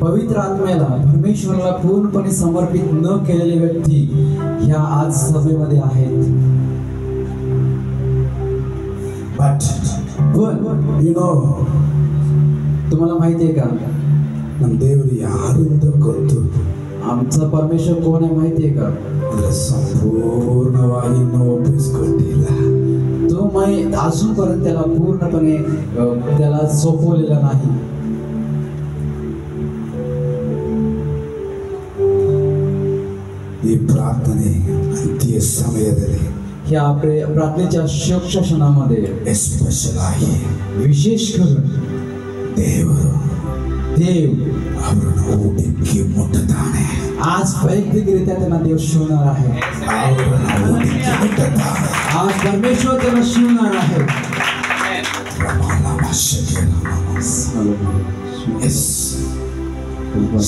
पवित्र आत्म्याला परमेश्वराला पूर्णपणे समर्पित न केलेले व्यक्ती ह्या आज सभेमध्ये आहेत. But you know, तुम्हाला माहिती आहे का ನಮ್ಮ ದೇವರು ಯಾರು ಅಂತ ಗೊತ್ತು. आमचा परमेश्वर कोण आहे माहिती आहे का? ಅದರ ಸಂಪೂರ್ಣವಾಗಿ ಇನ್ನೂ ಒಪ್ಪಿಸಿಕೊಟ್ಟಿಲ್ಲ. तो अजूनपर्यंत त्याला पूर्णपणे त्याला सोपवलेला नाही. ಈ ಪ್ರಾರ್ಥನೆ ಅಂತ್ಯ ಸಮಯದಲ್ಲಿ ह्या प्रार्थनेच्या शेवटच्या क्षणामध्ये ಎಸ್ಪೆಷಲ್ ಆಗಿ विशेष करून ದೇव ಅವರನ್ನು ಊಟಕ್ಕೆ ಮುಟ್ಟುತ್ತಾನೆ. आज वैयक्तिकरित्या त्यांना देव शिवणार आहे. ಅವರನ್ನು ಊಟಕ್ಕೆ ಮುಟ್ಟುತ್ತಾನೆ. आज परमेश्वर त्यांना शिवणार आहे.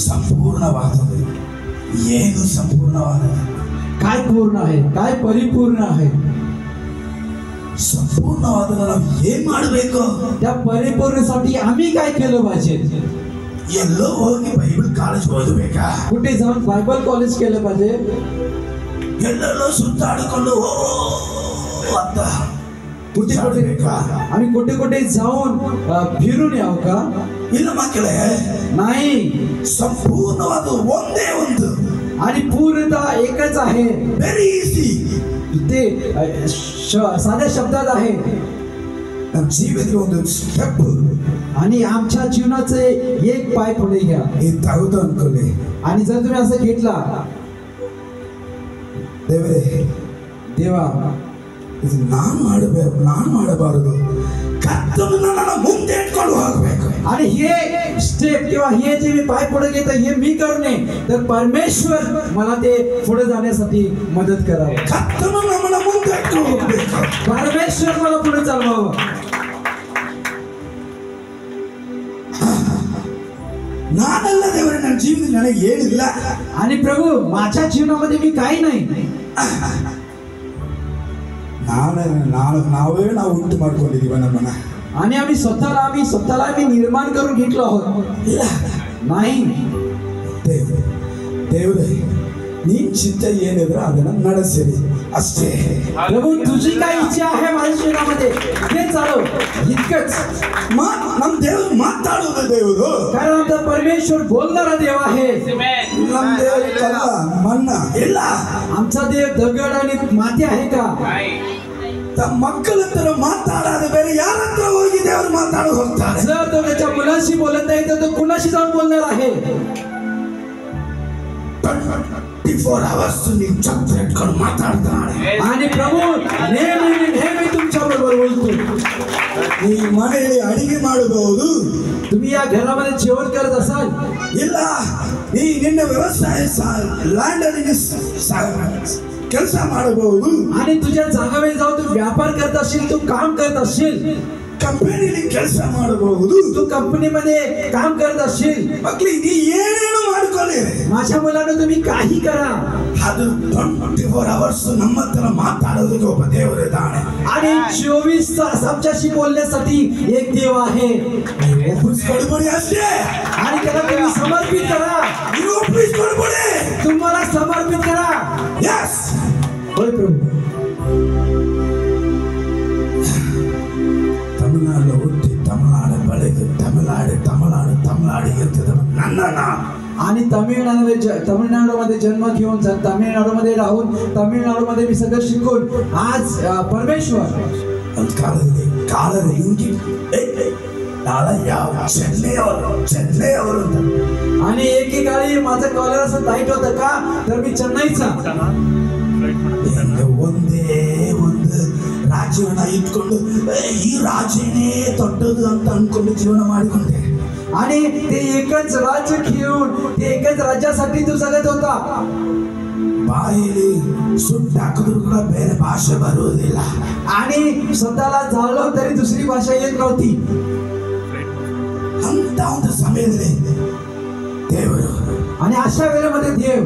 ಸಂಪೂರ್ಣವಾದದ್ದು ಏನು ಸಂಪೂರ್ಣವಾದದ್ದು? काय पूर्ण आहे, काय परिपूर्ण आहे? ಸಂಪೂರ್ಣವಾದದ್ದು ನಾವು ಏನ್ ಮಾಡಬೇಕು? त्या परिपूर्णसाठी आम्ही काय केलं पाहिजे? ಎಲ್ಲೋ ಹೋಗಿ ಬೈಬಲ್ ಕಾಲೇಜ್ ಓದಬೇಕಾ? कुठे जाऊन बायबल कॉलेज केलं पाहिजे? ಎಲ್ಲೆಲ್ಲೋ ಸುತ್ತಾಡಿಕೊಂಡು ಅಂತ कुठे आम्ही कुठे कुठे जाऊन फिरून यावं का? ಇಲ್ಲ ಮಕ್ಕಳೇ, नाही. ಸಂಪೂರ್ಣವಾದ ಒಂದೇ ಒಂದು आणि पूर्णता एकच आहे. Very easy. ते साध्या शब्दात आहे. ನಮ್ಮ ಜೀವನದಲ್ಲಿ ಒಂದು ಸ್ಟೆಪ್ आणि आमच्या जीवनाचे एक पाय पुढे घ्या. हे तागतो अನ್ಕೊಳ್ಳಿ. आणि जर तुम्ही असं घेतला, ದೇವರೇ देवा ಇದು ನಾನು ಮಾಡಬಾರದು, ಕರ್ತನನ್ನ ನಾನು ಮುಂದೆ ಇಟ್ಕೊಂಡು ಹೋಗಬೇಕು. आणि हे स्टेप किंवा हे जे मी पाय पुढे घेतो हे मी करणे, तर परमेश्वर मला ते पुढे जाण्यासाठी मदत करावं. ಕರ್ತನನ್ನ ನಮ್ಮನ್ನ ಮುಂದೆ ಇಟ್ಕೊಂಡು ಹೋಗಬೇಕು. परमेश्वर मला पुढे चालवावं. ನಾನಲ್ಲ ದೇವರೇ, ನನ್ನ ಜೀವನದಲ್ಲಿ ನನಗೆ ಏನಿಲ್ಲ. आणि प्रभू माझ्या जीवनामध्ये मी काही नाही. ನಾವು ಉಂಟು ಮಾಡ್ಕೊಂಡಿದೀವ ನಮ್ಮನ್ನ. आणि आम्ही स्वतःला निर्माण करून घेतलो आहोत. नाही. ದೇವರೇ ನೀನ್ ಚಿತ್ತ ಏನಿದ್ರೆ ಅದನ್ನ ನಡೆಸಿರಿ ಅಷ್ಟೇ. प्रभू तुझी काय इच्छा आहे माझ्या जीवनामध्ये ते चालव, इतकंच. ನಮ್ಮ ದೇವರು ಮಾತಾಡೋದು ದೇವರು. कारण आमचा परमेश्वर बोलणारा देव आहे. ನಮ್ಮ ದೇವರು ಕಲ್ಲ ಮಣ್ಣ ಇಲ್ಲ. आमचा देव दगड आणि माती आहे का? ತಮ್ಮ ಮಕ್ಕಳ ಹತ್ರ ಮಾತಾಡೋದು ಬೇರೆ, ಯಾರ ಹತ್ರ ಹೋಗಿ ದೇವರು ಮಾತಾಡೋದು ಹೋಗ್ತಾರೆ. जर तो त्याच्या मुलाशी बोलत नाही तर तो कुणाशी जाऊन बोलणार आहे? 24 hours ನೀವು ಛತ್ರ ಇಟ್ಕೊಂಡು ಮಾತಾಡ್ತಾನೆ. आणि प्रभू नेहमी तुमच्या बरोबर बोलतो. ಈ ಮನೆಯಲ್ಲಿ ಅಡಿಗೆ ಮಾಡಬಹುದು, तुम्ही या घरामध्ये जेवण करत असाल, ಇಲ್ಲ ಈ ನಿನ್ನ ವ್ಯವಸಾಯ ಲ್ಯಾಂಡ್ ಅಲ್ಲಿ ಕೆಲಸ ಮಾಡಬಹುದು, आणि तुझ्या जागावे जाऊन तू व्यापार करत असशील, तू काम करत असशील, ಕಂಪನಿಯಲ್ಲಿ ಕೆಲಸ ಮಾಡಬಹುದು, तू कंपनीमध्ये काम करत असशील. ಮಕ್ಕಳಿಗೆ ಏನೇನು ಮಾಡ್ಕೊಳ್ಳಿ. माझ्या मुलांना तुम्ही काही करा, ಅದು 24 hours ನಮ್ಮ ಹತ್ರ ಮಾತಾಡೋದಕ್ಕೆ ಒಬ್ಬ ದೇವರಿದ್ದಾನೆ. आणि 24 तास आमच्याशी बोलण्यासाठी एक देव आहे. ಒಪ್ಪಿಸ್ಕೊಡ್ಬೇಡಿ ಅಷ್ಟೇ. आणि त्याला तुम्ही समर्पित करा. ನೀವು ಒಪ್ಪಿಸ್ಕೊಡ್ಬೇಡಿ. तुम्हाला समर्पित करा. Yes. होय प्रभू. ತಮಿಳುನಾಡು ಹುಟ್ಟಿ ತಮಿಳುನಾಡು ಬೆಳೆದು ತಮಿಳುನಾಡು ಇರ್ತದೆ ನನ್ನ. आणि तमिळनाडूमध्ये जन्म घेऊन तमिळनाडूमध्ये राहून तमिळनाडूमध्ये मी सगळं शिकून आज परमेश्वर ಒಂದು ಕಾಲದಲ್ಲಿ ಹಿಂಗೆ ನಾಳೆ ಯಾವ ಚೆನ್ನೈ ಅವರು ಅಂತ. आणि एकेकाळी माझं कॉलर असं टाईट होतं का, तर मी चेन्नईचा. ಒಂದೇ ಒಂದು ರಾಜ್ಯವನ್ನ ಇಟ್ಕೊಂಡು ಈ ರಾಜ್ಯನೇ ದೊಡ್ಡದು ಅಂತ ಅನ್ಕೊಂಡು ಜೀವನ ಮಾಡಿಕೊಂಡೆ. आणि ते एकच राज्य घेऊन ते एकच राज्यासाठी तू जगत होता. ಬಾಯಲ್ಲಿ ಸುಟ್ಟು ಹಾಕಿದ್ರು ಕೂಡ ಬೇರೆ ಭಾಷೆ ಬರುವುದಿಲ್ಲ. आणि स्वतःला जाळलं तरी दुसरी भाषा येत नव्हती. ಅಂತ ಒಂದು ಸಮಯದಲ್ಲಿ ದೇವರು, आणि अशा वेळेमध्ये देव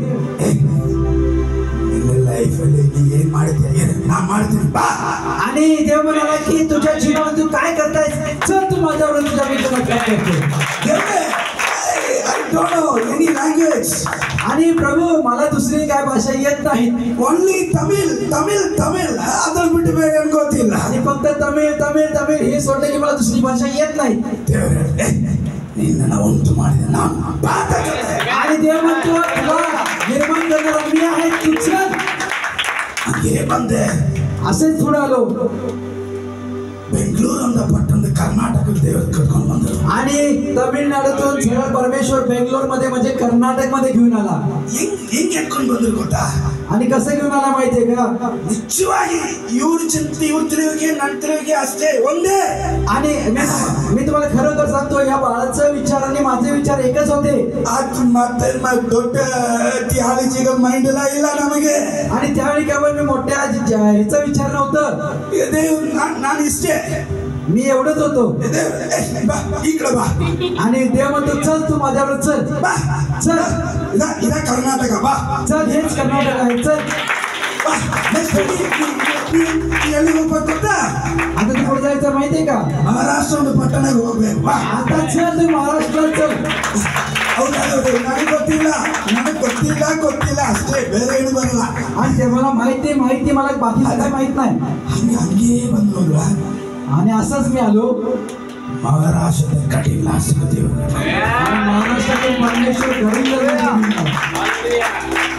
ನಿನ್ನ ಲೈಫಲ್ಲಿ ನೀ ಏನ್ ಮಾಡಿದ್ಯಾ, ನಾ ಮಾಡ್ತೀನಿ ಬಾ. आणि देव म्हणाला की तुझ्या जीवनात तू काय करतायस, चल तू माझ्यावर तुझ्या मित्राला काय करतो. देवರೇ don't know any language. आणि प्रभू मला दुसरी काय भाषा येत नाही, Only Tamil. ಅದನ್ನ ಬಿಟ್ಟು ಬೇರೆ ಏನು ಗೊತ್ತಿಲ್ಲ. आणि फक्त तमिळ हे सोडलं की मला दुसरी भाषा येत नाही. ದೇವರೇ ನಿನ್ನನ್ನು ಉಂಟು ಮಾಡಿದ ನಾನು ಪಾತಕ. आणि देव म्हणतो तुला निर्माण करणारा मी आहे, तू चल. ಹಂಗೆ ಬಂದೆ. असेच पुढे आलो. ಬೆಂಗಳೂರು ಅಂತ ಪಟ್ಟಣದ ಕರ್ನಾಟಕದ ದೇವರು ಕರ್ಕೊಂಡು ಬಂದರು. आणि तमिळनाडूतून सरळ परमेश्वर बेंगलोर मध्ये म्हणजे कर्नाटक मध्ये घेऊन आला. ಹೆಂಗ್ ಎತ್ಕೊಂಡು ಬಂದ್ರು ಗೊತ್ತಾ? आणि कसं घेऊन आला माहितीये का? ನಿಜವಾಗಿ ಇವ್ರ ಚಿಂತೆ ಇವ್ರ ತಿಳಿವಿಗೆ ನನ್ನ ತಿಳಿವಿಗೆ ಅಷ್ಟೇ ಒಂದೇ. आणि मी तुम्हाला खरोखर सांगतो, या बाळाचा विचार आणि माझे विचार एकच होते. आज ಮತ್ತೆ ದೊಡ್ಡ थिओलॉजिकल माइंड ಇಲ್ಲ ನಮಗೆ. आणि त्यावेळी केवळ मी मोठ्या ह्याचा विचार नव्हतं. ನಾನು ಇಷ್ಟೇ, मी एवढंच होतो. इकडे बा. आणि देव म्हणतो चल तू माझ्यावर चल, बा चल इदा कर्नाटक बा, चल हेच कर्नाटक आहे, चल. ಎಲ್ಲಿ ಹೋಗ್ಬೇಕು ಗೊತ್ತಾ? आता तू पुढे जायचं माहितीये का? ಮಹಾರಾಷ್ಟ್ರ ಒಂದು ಪಟ್ಟಣಕ್ಕೆ ಹೋಗ್ಬೇಕು. ಬಾ आता चल तू महाराष्ट्रात चल. ಹೌದು ನನಗೆ ಗೊತ್ತಿಲ್ಲ ಅಷ್ಟೇ, ಬೇರೆ ಏನು ಬರಲ್ಲ. आणि ते मला माहिती मला बाकी काय माहित नाही. ಹಂಗೆ ಬಂದು ನೋಡುವ. आणि असंच मी आलो. ಮಹಾರಾಷ್ಟ್ರದ ಕಠಿಣ ದೇವರು, आणि महाराष्ट्रातील परमेश्वर घरी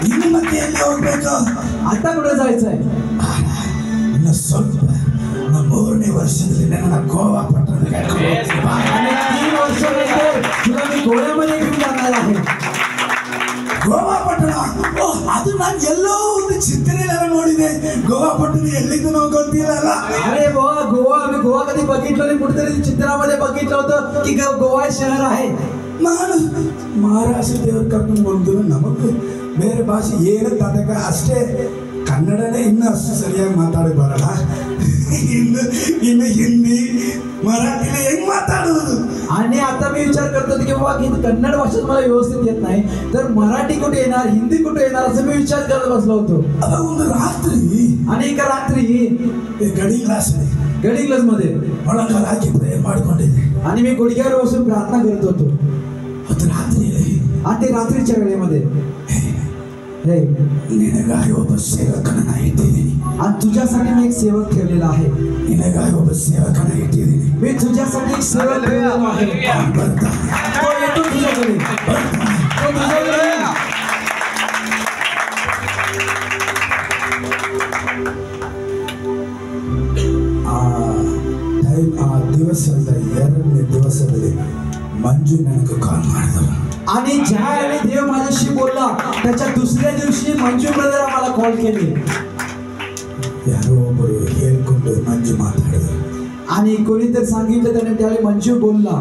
ಇನ್ನು ಮತ್ತೆ ಎಲ್ಲಿ ಹೋಗ್ಬೇಕು? आता कुठे जायचंय? ಇನ್ನು ಸ್ವಲ್ಪ 3ನೇ ವರ್ಷದಲ್ಲಿ ನನ್ನ ಗೋವಾ ಪಟ್ಟಣಕ್ಕೆ ಕರ್ಕೊಂಡು ಹೋಗ್ತೀನಿ. आणि 3 वर्षानंतर तुला मी गोव्यामध्ये घेऊन जाणार आहे. ಗೋವಾ ಪಟ್ಟಣ, ಅದು ನಾನು ಎಲ್ಲೋ ಒಂದು ಚಿತ್ರಣೆಲ್ಲ ನೋಡಿದೆ. ಗೋವಾ ಪಟ್ಟಣ ಎಲ್ಲಿಂದ ಗೊತ್ತಿಲ್ಲ. अरे गोवा मी गोवा कधी बघितलं नाही, कुठेतरी चित्रामध्ये बघितलं होतं की गोवा शहर आहे. ನಾನು ಮಹಾರಾಷ್ಟ್ರ ದೇವರು ಕರ್ಕೊಂಡು ಬಂದು ನಮಗೆ ಬೇರೆ ಭಾಷೆ ಏನು ತದಕ ಅಷ್ಟೇ, ಕನ್ನಡನೇ ಇನ್ನೂ ಅಷ್ಟು ಸರಿಯಾಗಿ ಮಾತಾಡಿ ಬರಲ್ಲ. ಇನ್ನು ಹಿಂದಿ मराठीला ಹೆಂಗ್ ಮಾತಾಡೋದು? आणि आता मी विचार करतो की बाबा कन्नड भाषा मला व्यवस्थित येत नाही, तर मराठी कुठे येणार, हिंदी कुठे येणार असं मी विचार करत बसलो होतो. ಅದ ಒಂದು ರಾತ್ರಿ, आणि एका रात्री ಗಡಿ गडिंग्लज मध्ये ಮೊಳಕಾಲು ಹಾಕಿ ಪ್ರೇಯರ್ ಮಾಡ್ಕೊಂಡಿದ್ದೆ. आणि मी गुडघ्यावर बसून प्रार्थना करत होतो. ಅದು ರಾತ್ರಿ, आणि ते रात्रीच्या वेळेमध्ये हे ನಿನಗಾಗಿ ಒಬ್ಬ ಸೇವಕನನ್ನ ಇಟ್ಟಿದ್ದೀನಿ. आणि तुझ्यासाठी मी एक सेवक ठेवलेला आहे. ನಿನಗಾಗಿ ಒಬ್ಬ ಸೇವಕನ ಇಟ್ಟಿದ್ದೀನಿ. मी तुझ्यासाठी एक सेवक ठेवलेला आहे. ಬರ್ತಾನೆ, तो येतो तुझ्याकडे, तो तुझ्याकडे. ಆ ದಿವಸದ 2ನೇ ದಿವಸದಲ್ಲಿ ಮಂಜು ನನಗೆ ಕಾಲ್ ಮಾಡಿದವು. आणि ज्या वेळी देव माझ्याशी बोलला त्याच्या दुसऱ्या दिवशी मंजू ब्रदर आम्हाला कॉल केले. ಯಾರೋ ಒಬ್ಬರು ಹೇಳ್ಕೊಂಡು ಮಂಜು ಮಾತಾಡಿದ್ರು. आणि कोणीतरी सांगितलं त्याने, त्यावेळी मंजू बोलला.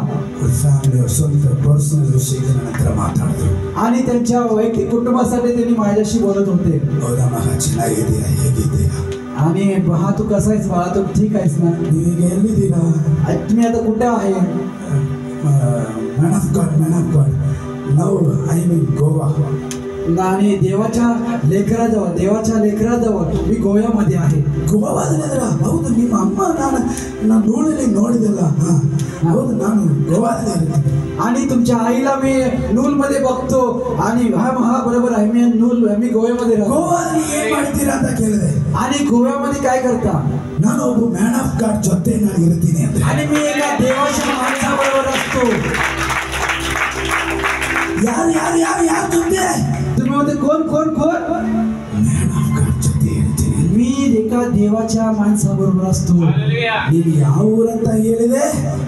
ಫ್ಯಾಮಿಲಿ ಸ್ವಂತ ಪರ್ಸನಲ್ ವಿಷಯಕ್ಕೆ ನನ್ನ ಹತ್ರ ಮಾತಾಡಿದ್ರು. आणि त्यांच्या वैयक्तिक कुटुंबासाठी त्यांनी माझ्याशी बोलत होते. ಹೌದಾ ಮಗ, ಚೆನ್ನಾಗಿದ್ದೀರಾ, ಹೇಗಿದ್ದೀರಾ? आणि हा तू कसा आहेस बाळा, तू ठीक आहेस ना? ನೀವೀಗ ಎಲ್ಲಿದ್ದೀರಾ? तुम्ही आता कुठे आहे? Man of god now I mean Goa. आणि देवाच्या लेकराजवळ मी गोव्यामध्ये आहे. ಗೋವಾದಲ್ಲಿದ್ರ? ಹೌದು, ನಿಮ್ಮ ಅಮ್ಮ ನಾನು ನೋಡಿದೆಲ್ಲ. ಹೌದು, ನಾನು ಗೋವಾದಲ್ಲಿ. आणि तुमच्या आईला मी नूल मध्ये बघतो. आणि हा बरोबर आहे, मी गोव्यामध्ये राहतो. ಗೋವಾದಲ್ಲಿ ಏನ್ ಮಾಡ್ತೀರಾ ಅಂತ ಕೇಳಿದೆ. आणि गोव्यामध्ये काय करता? ನಾನು ಒಬ್ಬ ಮ್ಯಾನ್ ಆಫ್ ಗಾಡ್ ಜೊತೆ ನಾನು ಇರ್ತೀನಿ ಅಂತ. आणि मी एका देवाच्या माणसाबरोबर असतो. ಯಾರು ಜೊತೆ? तुम्ही म्हणते कोण? ಮ್ಯಾನ್ ಆಫ್ ಗಾಡ್ ಜೊತೆ ಇರ್ತೀನಿ. मी एका देवाच्या माणसाबरोबर असतो. ನೀನು ಯಾವ ಊರಂತ ಹೇಳಿದೆ?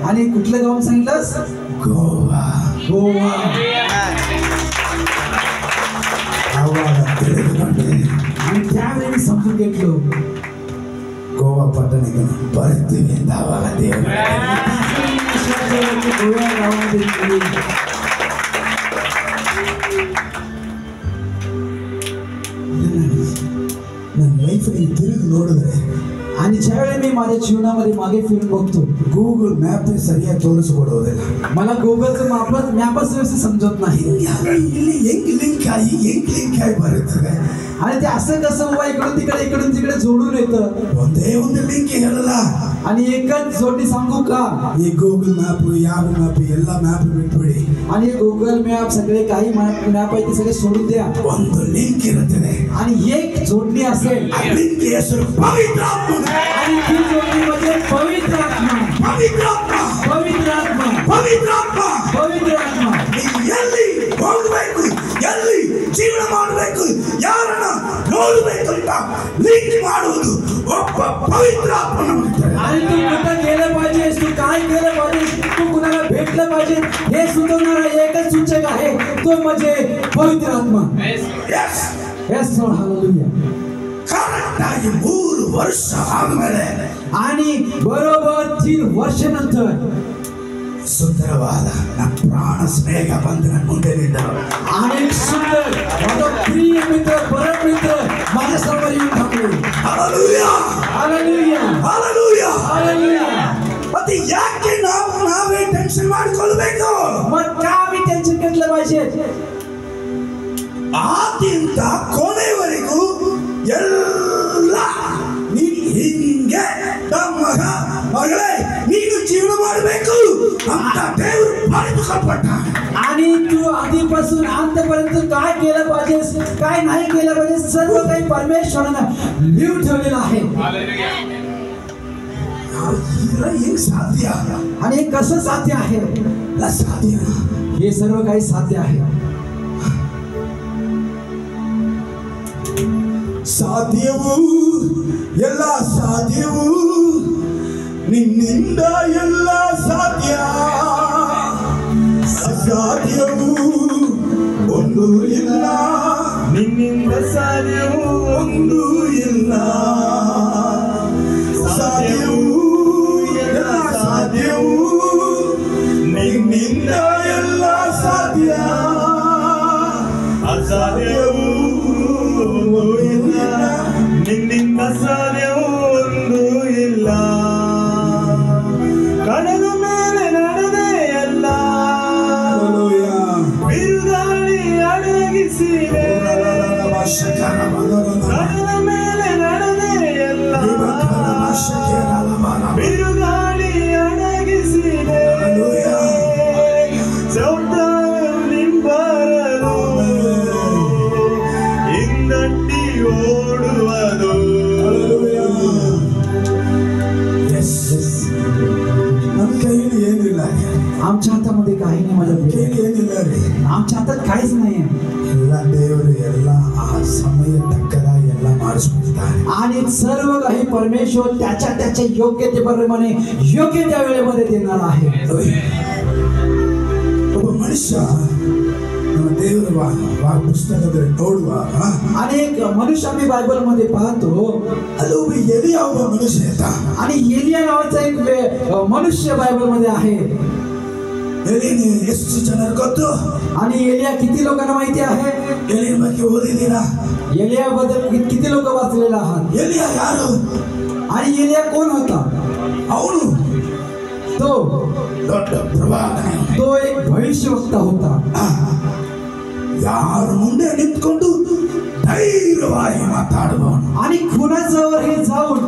आणि कुठलं गाव सांगितलंस? ಗೋವಾ. ಆವಾಗ ತಿಳಿದುಕೊಂಡೆ. आणि त्यावेळी मी समजून घेतलो ಗೋವಾ ಪಟ್ಟಣಕ್ಕೆ ನಾವು ಬರ್ತೀವಿ ಅಂತ. ಆವಾಗ ದೇವರು गोव्या गावामध्ये ನನ್ನ ಲೈಫಲ್ಲಿ ತಿರುಗಿ ನೋಡಿದ್ರೆ, आणि ज्यावेळी मी माझ्या जीवनामध्ये मागे फिरून बघतो, ಗೂಗಲ್ ಮ್ಯಾಪ್ ಸರಿಯಾಗಿ ತೋರಿಸ್ಕೊಡೋದಿಲ್ಲ. मला गुगलचं मॅपच व्यवस्थित समजत नाही. ಇಲ್ಲಿ ಹೆಂಗ್ ಲಿಂಕ್ ಆಗಿ ಬರುತ್ತದೆ? आणि ते असं कसं बाबा इकडून तिकडे जोडून येतं. ಒಂದೇ ಒಂದು ಲಿಂಕ್ ಹೇಳಲ್ಲ. आणि एकच जोडणी सांगू का, ಈ ಗೂಗಲ್ ಮ್ಯಾಪ್ ಯಾವ ಮ್ಯಾಪ್ ಎಲ್ಲ ಮ್ಯಾಪ್ ಬಿಟ್ಬಿಡಿ. आणि गुगल मॅप सगळे काही मॅप आहे ते सगळे सोडून द्या. ಒಂದು ಲಿಂಕ್ ಇರುತ್ತದೆ. आणि एक जोडणी असेल. ಆ ಲಿಂಕ್ ಹೆಸರು ಪವಿತ್ರಾತ್ಮ. आणि ती जोडणी म्हणजे पवित्र आत्मा. ಪವಿತ್ರಾತ್ಮ. पवित्र आत्मा. ಪವಿತ್ರಾತ್ಮ. पवित्र आत्मा. ಎಲ್ಲಿ ಹೋಗಬೇಕು, ಎಲ್ಲಿ ಜೀವನ ಮಾಡಬೇಕು, ಯಾರನ್ನ ನೋಡಬೇಕು ಅಂತ ಲಿಂಕ್ ಮಾಡುವುದು ಒಬ್ಬ ಪವಿತ್ರಾತ್ಮ ನಮಗೆ. आणि तू कुठं गेलं पाहिजेस, तू काय केलं पाहिजेस, तू कुणाला भेटलं पाहिजे हे सुचवणारा एकच सूचक आहे, तो म्हणजे पवित्र आत्मा. Yes. Yes Lord, hallelujah. Correct ಆಗಿ 3 ವರ್ಷ ಆದ್ಮೇಲೆ आणि बरोबर 3 ವರ್ಷನंतर ಸುಂದರವಾದ ನನ್ನ ಪ್ರಾಣ ಸ್ನೇಹ ಬಂದು ನನ್ನ ಮುಂದೆ ನಿಂತರು. आणि सुंदर माझा प्रिय मित्र, परम मित्र माझ्या समोर येऊन थांबले. Hallelujah. Hallelujah. Hallelujah. Hallelujah. ಮತ್ತೆ ಯಾಕೆ ನಾವೇ ಟೆನ್ಷನ್ ಮಾಡ್ಕೊಳ್ಬೇಕು? मग का आम्ही टेन्शन घेतलं पाहिजे? ಆದಿಯಿಂದ ಕೊನೆವರೆಗೂ ಎಲ್ಲ ನೀನು ಹಿಂಗೆ ಮಗ ಮಗಳೇ ನೀನು ಜೀವನ ಮಾಡಬೇಕು ಅಂತ ದೇವರು ಬರೆದುಕೊಟ್ಟ. आणि तू आधीपासून अंतपर्यंत काय केलं पाहिजेस, काय नाही केलं पाहिजे, सर्व काही परमेश्वरानं लिहून ठेवलेलं आहे. हे साध्य आणि हे कसं साध्य आहे? साध्य हे सर्व काही साध्य आहे. ಸಾಧ್ಯವು ಎಲ್ಲ ಸಾಧ್ಯವು ನಿನ್ನಿಂದ ಎಲ್ಲ ಸಾಧ್ಯ, ಅಸಾಧ್ಯವು ಒಂದು ಇಲ್ಲ, ನಿನ್ನಿಂದ ಸಾಧ್ಯವು ಒಂದು ಇಲ್ಲ, ಸಾಧ್ಯವು ಎಲ್ಲ ಸಾಧ್ಯವು ನಿನ್ನಿಂದ ಎಲ್ಲ ಸಾಧ್ಯ, ಅಸಾಧ್ಯವು ನಿನ್ನಿಂದ ಸಾಧ್ಯವೂ ಒಂದು ಇಲ್ಲ, ಕಡಲ ಮೇಲೆ ನಡೆದೇ ಎಲ್ಲ ಬಿರುಗಾಳಿ ಅಡಗಿಸಿದೆ, ಕಡಲ ಮೇಲೆ ನಡೆದೇ ಎಲ್ಲ ಬಿರುಗಾಳಿ ಅಡಗಿಸಿದೆ, ನಿಂಬರಲು ಹಿಂದಟ್ಟಿ ಓಡುವುದು. ನಮ್ಮ ಕೈಯಲ್ಲಿ ಏನಿಲ್ಲ, आमच्या हातामध्ये काही नाही, माझ्या ಕೈಯಲ್ಲಿ ಏನಿಲ್ಲ ರೀ, आमच्या हातात काहीच नाही. ಎಲ್ಲ ದೇವರು ಎಲ್ಲ ಆ ಸಮಯ ತಕ್ಕದಾಗಿ ಎಲ್ಲ ಮಾಡಿಸ್ಬಿಡ್ತಾರೆ. आणि सर्व काही परमेश्वर त्याच्या त्याच्या योग्यतेप्रमाणे योग्य त्या वेळेमध्ये देणार आहे. ಒಬ್ಬ ಮನುಷ್ಯ ನಮ್ಮ ದೇವರ ಪುಸ್ತಕದಲ್ಲಿ ನೋಡುವಾಗ अनेक मनुष्य आम्ही बायबल मध्ये पाहतो. ಅಲ್ಲಿ ಒಬ್ಬ ಎಲಿಯ ಒಬ್ಬ ಮನುಷ್ಯ ಇದ್ದ. आणि एलिया नावाचा एक मनुष्य बायबल मध्ये आहे. ಎಲಿನ ಎಷ್ಟು ಜನರು ಗೊತ್ತು? आणि एलिया किती लोकांना माहिती आहे? ಎಲಿಯ ಬಗ್ಗೆ ಓದಿದ್ದೀರಾ? एलिया बद्दल किती लोक वाचलेला आहात? ಎಲಿಯ ಯಾರು? आणि एलिया कोण होता? ಅವನು तो ದೊಡ್ಡ ಪ್ರವಾದನೆ, तो एक भविष्यवक्ता होता. ಯಾರ ಮುಂದೆ ನಿಂತ್ಕೊಂಡು ಧೈರ್ಯವಾಗಿ ಮಾತಾಡುವವನು, आणि कुणाजवळ हे जाऊन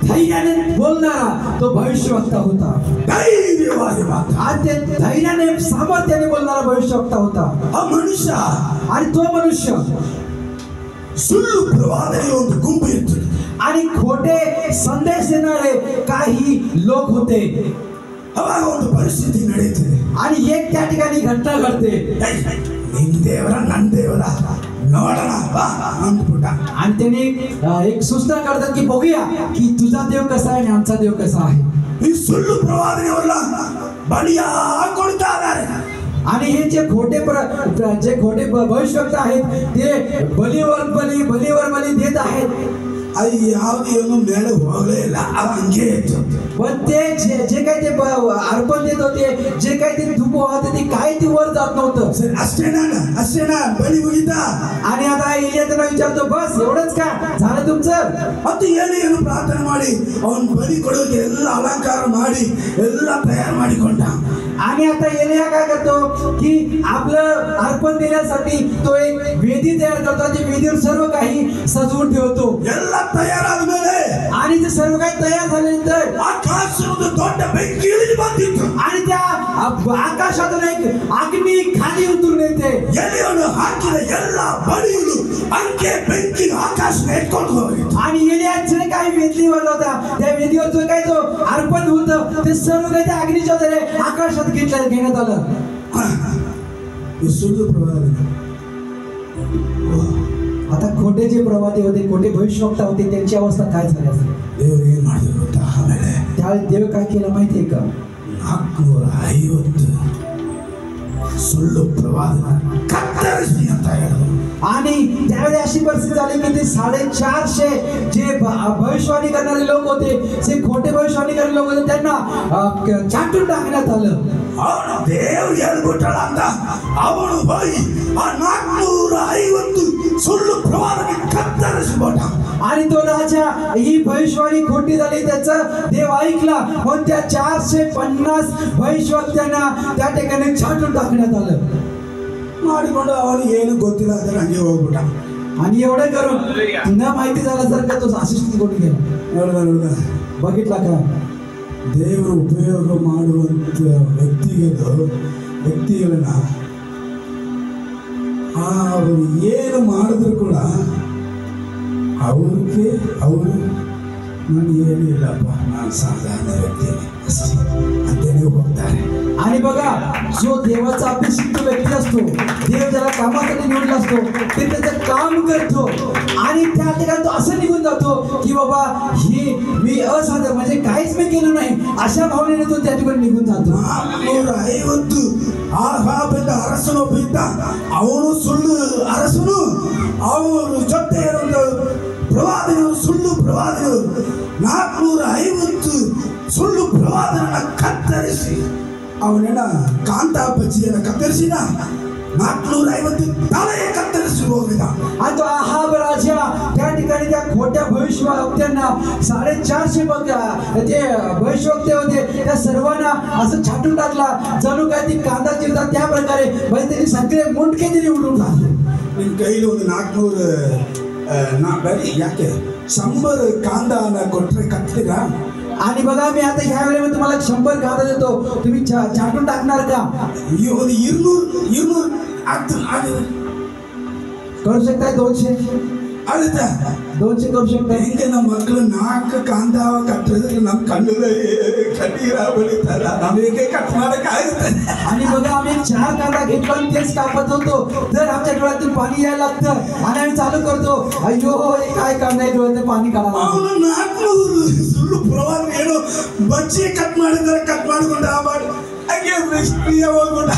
धैर्याने बोलणारा तो भविष्यवक्ता होता. ಧೈರ್ಯವಾಗಿ ಮಾತಾಡ आणि ते धैर्याने सामर्थ्याने बोलणारा भविष्यवक्ता होता. ಆ ಮನುಷ್ಯ आणि तो मनुष्य ಸುಳ್ಳು ಪ್ರವಾದನೆ ಒಂದು ಗುಂಪು ಇರ್ತದೆ. आणि खोटे संदेश देणारे काही लोक होते. ಅವಾಗ ಒಂದು ಪರಿಸ್ಥಿತಿ ನಡೀತದೆ. आणि एक त्या ठिकाणी घटना घडते. ನಿನ್ ದೇವರ ನನ್ನ ದೇವರ ನೋಡೋಣ ಬಾ ಅಂದ್ಬಿಟ್ಟ. आणि त्याने एक सूचना करतात की बघूया की तुझा देव कसा आहे आणि आमचा देव कसा आहे. ಈ ಸುಳ್ಳು ಪ್ರವಾದನೆಯವರೆಲ್ಲ ಬಲಿಯ ಕೊಡ್ತಾ ಇದ್ದಾರೆ. आणि हे जे खोटे भविष्यवक्ता आहेत ते बलीवर बली देत आहेत. ಅದು ಯಾವುದೇನು ಮೇಲೆ ಹೋಗಲೇ ಇಲ್ಲ, ಅದು ಹಂಗೆ ಇತ್ತು. पण ते जे काही ते अर्पण देत होते, जे काही ते धूप वाहत होते, काही ते वर जात नव्हतं. ಸರಿ ಅಷ್ಟೇನಾ ಬಲಿ ಮುಗಿತಾ? आणि आता एलिया त्यांना विचारतो, बस एवढंच का झालं तुमचं? ಮತ್ತು ಏನು ಪ್ರಾರ್ಥನೆ ಮಾಡಿ ಅವನು ಬಲಿ ಕೊಡೋಕೆ ಎಲ್ಲ ಅಲಂಕಾರ ಮಾಡಿ ಎಲ್ಲ ತಯಾರು ಮಾಡಿಕೊಂಡ. आणि आता एलिया काय करतो की आपलं अर्पण देण्यासाठी तो एक वेदी तयार करतो आणि वेदीवर सर्व काही सजवून ठेवतो ಎಲ್ಲ ತಯಾರಾದ್ಮೇಲೆ आणि ते सर्व काही तयार झाल्यानंतर ಆಕಾಶದ ದೊಡ್ಡ ಬೆಂಕಿ ಇಳಿದು ಬಂದಿತ್ತು आणि त्या आकाशातून एक अग्नी खाली उतरून येते ಎಲೆಯನ್ನು ಹಾಕಿದ ಎಲ್ಲ ಬಡಿಗಳು ಅಂಕೆ ಬೆಂಕಿ ಆಕಾಶಕ್ಕೆ ಎತ್ಕೊಂಡು ಹೋಗಿತ್ತು आणि एलियाचे काही वेदीवर होता त्या वेदीवर जो काही जो अर्पण होतं ते सर्व काही त्या अग्नीच्या द्वारे आकाशात घेण्यात आलं ಈ ಸುಳ್ಳು ಪ್ರವಾದನೆ आता खोटे जे प्रवादी होते खोटे भविष्यवक्ता होते त्यांची अवस्था काय झाली असेल ದೇವರು ಏನ್ ಮಾಡಿದ್ರು ಗೊತ್ತಾ ಆಮೇಲೆ त्यावेळी देव काय केलं माहितीये का 450 ಸುಳ್ಳು ಪ್ರವಾದನ ಕತ್ತರಿಸಿ ಅಂತ ಹೇಳಿದ್ರು आणि त्यावेळी अशी परिस्थिती झाली की ते 450 जे भविष्यवाणी करणारे लोक होते जे खोटे भविष्यवाणी करणारे लोक होते त्यांना छाटून टाकण्यात आलं ಅವನು ದೇವ್ರು ಹೇಳ್ಬಿಟ್ಟಳ ಅಂತ ಅವನು ಹೋಗಿ ಆ 450 ಸುಳ್ಳು ಪ್ರವಾದನೆ ಕತ್ತರಿಸಿಬಿಟ್ಟ आणि तो राजा ही भविष्यवाणी खोटी झाली त्याचा देव ऐकला पण त्या 450 भविष्यवक्त्यांना त्या ठिकाणी छाटून टाकण्यात आलं ಮಾಡಿಕೊಂಡು ಅವನು ಏನು ಗೊತ್ತಿಲ್ಲ ಅಂದ್ರೆ ಹಂಗೆ ಹೋಗ್ಬಿಟ್ಟ आणि एवढं करून न माहिती झाल्यासारखं तो असिस्टंट कोणी गेला ನೋಡಿದ बघितला का ದೇವರು ಉಪಯೋಗ ಮಾಡುವಂತ ವ್ಯಕ್ತಿಗಳನ್ನ ಅವರು ಏನು ಮಾಡಿದ್ರು ಕೂಡ ಅವ್ರಿಗೆ ಅವರು ನಾನು ಏನೂ ಇಲ್ಲಪ್ಪ ನಾನು ಸಾಧಾರಣ ವ್ಯಕ್ತಿ ಅಷ್ಟೇ ಅಂತೇನೆ ಹೋಗ್ತಾರೆ आणि बघा जो देवाचा अभिषिक्त व्यक्ती असतो देव ज्याला कामासाठी निवडला असतो ते त्याचं काम करतो आणि त्या ठिकाणी तो असं निघून जातो की बाबा ही मी असाधारण म्हणजे काहीच मी केलं नाही अशा भावनेने तो त्या ठिकाणी निघून जातो 450 ಆಹಾಬೆಂದ ಅರಸನೊಬ್ಬ ಇದ್ದ ಅವನು ಸುಳ್ಳು ಅರಸನು ಅವನು ಜೊತೆ ಇರೋ ಪ್ರವಾದನೆಯು ಸುಳ್ಳು ಪ್ರವಾದನೆಯು 450 ಸುಳ್ಳು ಪ್ರವಾದನ ಕತ್ತರಿಸಿ ಅವನೇನ ಕಾಂತಾ ಬಜ್ಜಿಯನ್ನು ಕತ್ತರಿಸಿದ 450 ತಲೆಯ ಕತ್ತರಿಸಿ ಹೋಗಿದ आणि तो आहाब राजा त्या ठिकाणी त्या खोट्या भविष्यवक्त्यांना 450 ते भविष्यवक्ते होते त्या सर्वांना असं छाटून टाकला जणू काय ती कांदा चिरतात त्या प्रकारे म्हणजे त्यांनी सगळे मुंडके तरी उडून टाकले ನಿನ್ನ ಕೈಲಿ ಒಂದು 400 ಬರೀ ಯಾಕೆ 100 ಕಾಂದಾನ ಕೊಟ್ಟರೆ ಕತ್ತೀರಾ आणि बघा मी आता ह्या वेळेमध्ये तुम्हाला 100 कांदा देतो तुम्ही छाटून टाकणार का ಈ ಒಂದು 200 करू शकताय 200 ಆಗುತ್ತೆ 200 करू शकताय ಹಿಂಗೆ ನಮ್ಮ ಮಕ್ಕಳು 4 ಕಾಂದ ಕಟ್ಟಿದ್ರೆ ನಮ್ಮ ಕಣ್ಣಲ್ಲಿ ಕಣ್ಣೀರ ಬಳಿತಾರ ನಮಗೆ ಕಟ್ ಮಾಡಕ್ಕಾಗುತ್ತೆ आणि बघा आम्ही 4 कांदा घेतला आणि तेच कापत होतो जर आमच्या डोळ्यातून पाणी यायला लागतं आणि आम्ही चालू करतो अय्यो हे काय कांदा आहे डोळ्यातून पाणी काढायला ಅವನು 400 ಸುಳ್ಳು ಪ್ರವಾದ ಏನು ಬಜ್ಜಿ ಕಟ್ ಮಾಡಿದ್ರೆ ಕಟ್ ಮಾಡಿಕೊಂಡು ಆ ಮಾಡಿ ಹಂಗೆ ನಿಷ್ಕ್ರಿಯ ಹೋಗ್ಬಿಟ್ಟ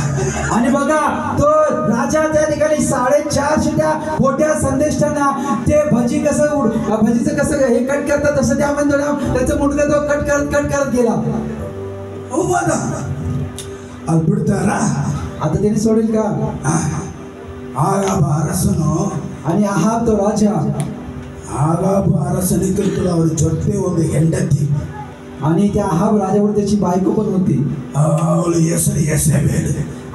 आणि बघा तो राजा त्या ठिकाणी 450 त्या खोट्या संदेष्टांना ते भजीचं कसं हे कट करतात तसं त्या त्याचं मुडकं तो कट करत गेला ಹೌದಾ ಅಲ್ಲಿ ಬಿಡ್ತಾರ आता त्याने सोडेल का ಆಗಾಬ ಅರಸನು आणि आहाब तो राजा ಆಗಾಬ ಅರಸನಿಗೆ ಅವರ ಜೊತೆ ಒಂದು ಹೆಂಡತಿ आणि त्या आहाब राजावर त्याची बायको पण होती ಅವಳು ಹೆಸರು ಯೆಸೆಬೇಲ್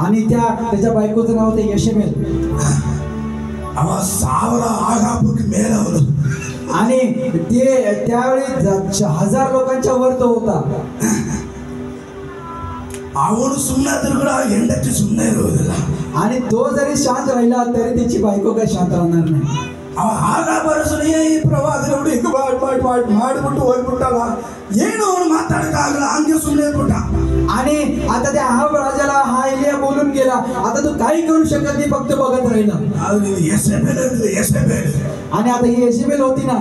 आणि त्याच्या बायकोचं नाव होतं यशेबेल ಅವ 1000 ಆಗಾಬಕ್ಕೆ ಮೇಲೆ ಅವಳು आणि ते त्यावेळी 1000 लोकांच्या वर तो होता ಅವನು ಸುಮ್ಮನೆ ಕೂಡ ಹೆಂಡತಿ ಸುಮ್ಮನೆ ಇರುವುದಿಲ್ಲ आणि तो जरी शांत राहिला तरी त्याची बायको काही शांत राहणार नाही ಅವ ಆಗಾಬ ಅರಸನು ಈ ಪ್ರವಾದನೆ ಹಿಂಗೆ ಮಾಡಿಬಿಟ್ಟು ಹೋಗ್ಬಿಟ್ಟಲ್ಲ ಏನು ಅವನು ಮಾತಾಡಕ್ಕಾಗಲ್ಲ ಹಂಗೆ ಸುಮ್ಮನೆ ಇದ್ಬಿಟ್ಟ आणि आता त्या आहाब राजाला हा एलिया बोलून गेला आता तू काही करू शकत नाही फक्त बघत राहिला ಅದು ಯೆಸೆಬೇಲ್ आणि आता ही यशेबेल होती ना